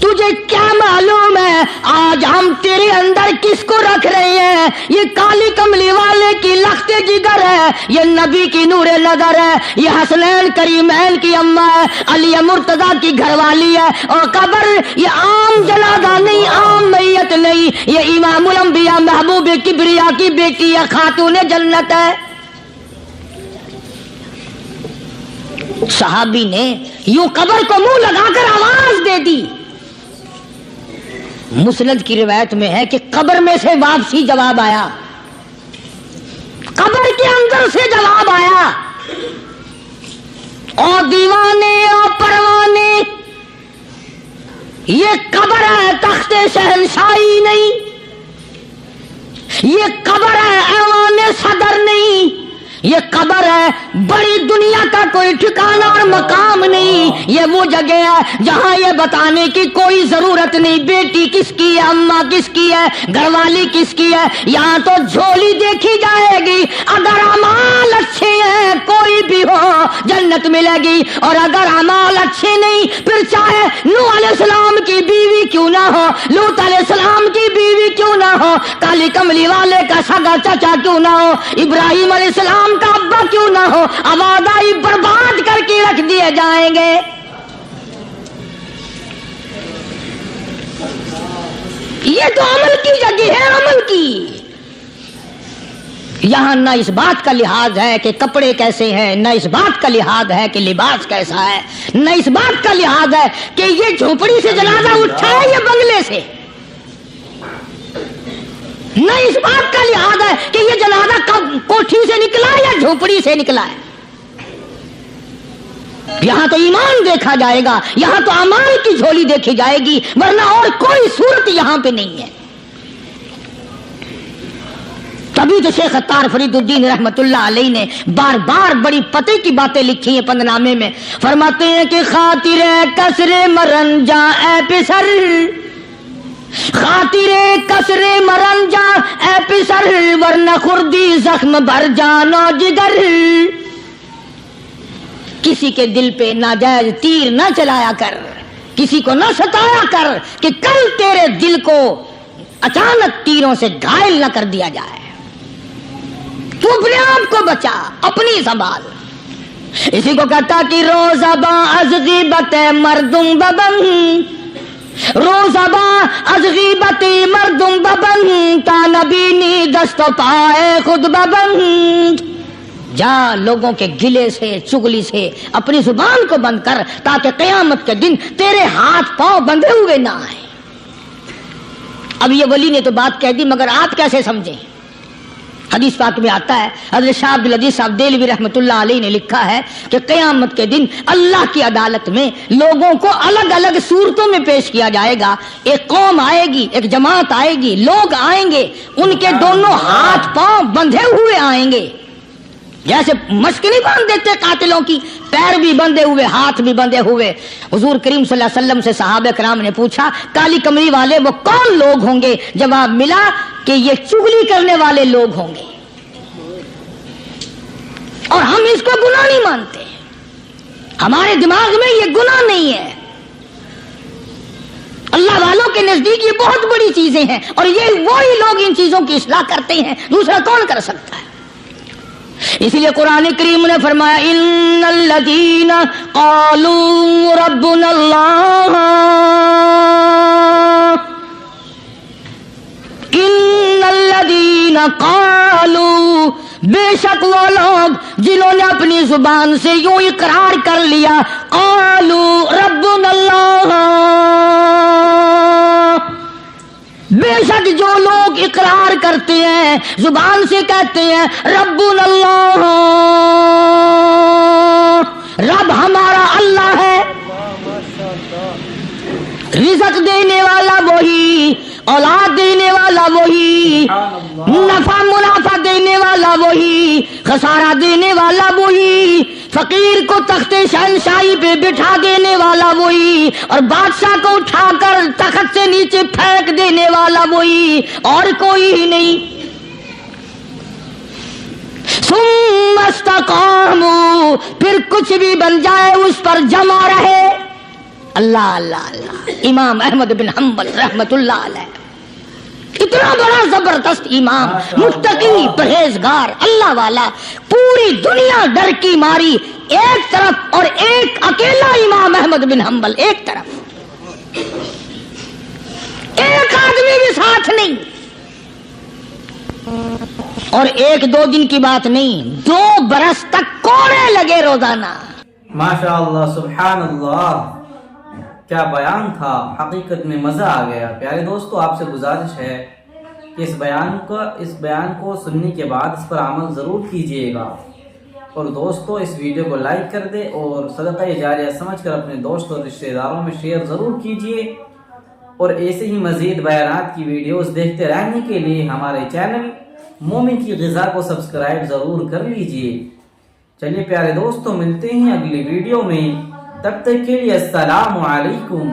Speaker 1: تجھے کیا معلوم ہے آج ہم تیرے اندر کس کو رکھ رہے ہیں؟ یہ کالی کملی والے کی لخت جگر ہے، یہ نبی کی نور نظر ہے، یہ حسنین کریمین کی اماں ہے، علی مرتضی کی گھر والی ہے، اور قبر یہ عام جنازہ نہیں، عام میت نہیں، یہ امام الانبیاء محبوب کبریا کی بیٹی ہے، خاتون جنت ہے۔ صحابی نے یوں قبر کو منہ لگا کر آواز دے دی۔ مسند کی روایت میں ہے کہ قبر میں سے واپسی جواب آیا، قبر کے اندر سے جواب آیا، اور دیوانے اور پروانے، یہ قبر ہے تخت شہنشاہی نہیں، یہ قبر ہے ایوان صدر نہیں، یہ قبر ہے بڑی دنیا کا کوئی ٹھکانہ اور مقام نہیں، یہ وہ جگہ ہے جہاں یہ بتانے کی کوئی ضرورت نہیں بیٹی کس کی ہے، اماں کس کی ہے، گھر والی کس کی ہے، یہاں تو جھولی دیکھی جائے گی، اگر اعمال اچھے ہیں کوئی بھی ہو جنت ملے گی، اور اگر اعمال اچھے نہیں پھر چاہے نوح علیہ السلام کی بیوی کیوں نہ ہو، لوط علیہ السلام کی بیوی کیوں نہ ہو، کالی کملی والے کا سگا چچا کیوں نہ ہو، ابراہیم علیہ السلام کا ابا کیوں نہ ہو، آبادی برباد کر کے رکھ دیے جائیں گے۔ یہ تو عمل کی جگہ ہے، عمل کی۔ یہاں نہ اس بات کا لحاظ ہے کہ کپڑے کیسے ہیں، نہ اس بات کا لحاظ ہے کہ لباس کیسا ہے، نہ اس بات کا لحاظ ہے کہ یہ جھونپڑی سے جنازہ اٹھا ہے یا بنگلے سے، نہ اس بات کا لحاظ ہے کہ یہ جنازہ کوٹھی سے نکلا یا جھونپڑی سے نکلا ہے۔ یہاں تو ایمان دیکھا جائے گا، یہاں تو اعمال کی جھولی دیکھی جائے گی، ورنہ اور کوئی صورت یہاں پہ نہیں ہے۔ تبھی تو شیخ عطار فرید الدین رحمت اللہ علیہ نے بار بار بڑی پتے کی باتیں لکھی ہیں پندنامے میں، فرماتے ہیں کہ خاطر کسر مرن جا اے پسر، خاطر کسر مرن جا اے پسر، ورنہ خردی زخم بھر جانو جگر۔ کسی کے دل پہ ناجائز تیر نہ چلایا کر، کسی کو نہ ستایا کر کہ کل تیرے دل کو اچانک تیروں سے گھائل نہ کر دیا جائے۔ تو اپنے آپ کو بچا، اپنی سنبھال۔ اسی کو کہتا کہ روزباں از غیبت مردم ببن، روزباں از غیبت مردم ببن، تا نبینی دست و پائے خود ببن۔ جا لوگوں کے گلے سے چگلی سے اپنی زبان کو بند کر، تاکہ قیامت کے دن تیرے ہاتھ پاؤں بندھے ہوئے نہ آئیں۔ اب یہ ولی نے تو بات کہہ دی، مگر آپ کیسے سمجھیں؟ حدیث پاک میں آتا ہے، حضرت شاہ عبد العزیز صاحب دہلوی رحمۃ اللہ علیہ نے لکھا ہے کہ قیامت کے دن اللہ کی عدالت میں لوگوں کو الگ الگ صورتوں میں پیش کیا جائے گا۔ ایک قوم آئے گی، ایک جماعت آئے گی، لوگ آئیں گے، ان کے دونوں ہاتھ پاؤں بندھے ہوئے آئیں گے، جیسے مشک نہیں باندھ دیتے قاتلوں کی، پیر بھی بندھے ہوئے ہاتھ بھی بندھے ہوئے۔ حضور کریم صلی اللہ علیہ وسلم سے صحابہ کرام نے پوچھا کالی کمری والے وہ کون لوگ ہوں گے؟ جواب ملا کہ یہ چغلی کرنے والے لوگ ہوں گے، اور ہم اس کو گناہ نہیں مانتے، ہمارے دماغ میں یہ گناہ نہیں ہے۔ اللہ والوں کے نزدیک یہ بہت بڑی چیزیں ہیں، اور یہ وہی لوگ ان چیزوں کی اصلاح کرتے ہیں، دوسرا کون کر سکتا ہے؟ اسی لیے قرآن کریم نے فرمایا ان الذین قالوا ربنا اللہ، ان الذین قالوا، بے شک وہ لوگ جنہوں نے اپنی زبان سے یوں اقرار کر لیا قالوا ربنا اللہ، بے شک جو لوگ اقرار کرتے ہیں زبان سے کہتے ہیں ربنا اللہ، رب ہمارا اللہ ہے، رزق دینے والا وہی، اولاد دینے والا وہی، نفع منافع دینے والا وہی، خسارہ دینے والا وہی، فقیر کو تخت شہنشاہی پہ بٹھا دینے والا وہی، اور بادشاہ کو اٹھا کر تخت سے نیچے پھینک دینے والا وہی، اور کوئی ہی نہیں۔ ثم استقاموا، پھر کچھ بھی بن جائے اس پر جمع رہے۔ اللہ اللہ اللہ، امام احمد بن حنبل رحمت اللہ علیہ، اتنا بڑا زبردست امام، متقی پرہیزگار اللہ والا، پوری دنیا ڈر کی ماری ایک طرف، اور ایک اکیلا امام احمد بن حنبل ایک طرف، ایک آدمی بھی ساتھ نہیں، اور ایک دو دن کی بات نہیں، 2 برس تک کوڑے لگے روزانہ۔
Speaker 2: ماشاءاللہ سبحان اللہ، کیا بیان تھا، حقیقت میں مزہ آ گیا۔ پیارے دوستو، آپ سے گزارش ہے کہ اس بیان کو سننے کے بعد اس پر عمل ضرور کیجئے گا، اور دوستو اس ویڈیو کو لائک کر دے اور صدقہ جاریہ سمجھ کر اپنے دوست اور رشتہ داروں میں شیئر ضرور کیجئے، اور ایسے ہی مزید بیانات کی ویڈیوز دیکھتے رہنے کے لیے ہمارے چینل مومن کی غذا کو سبسکرائب ضرور کر لیجئے۔ چلیے پیارے دوستو، ملتے ہیں اگلی ویڈیو میں، تب تک کے لیے السلام علیکم۔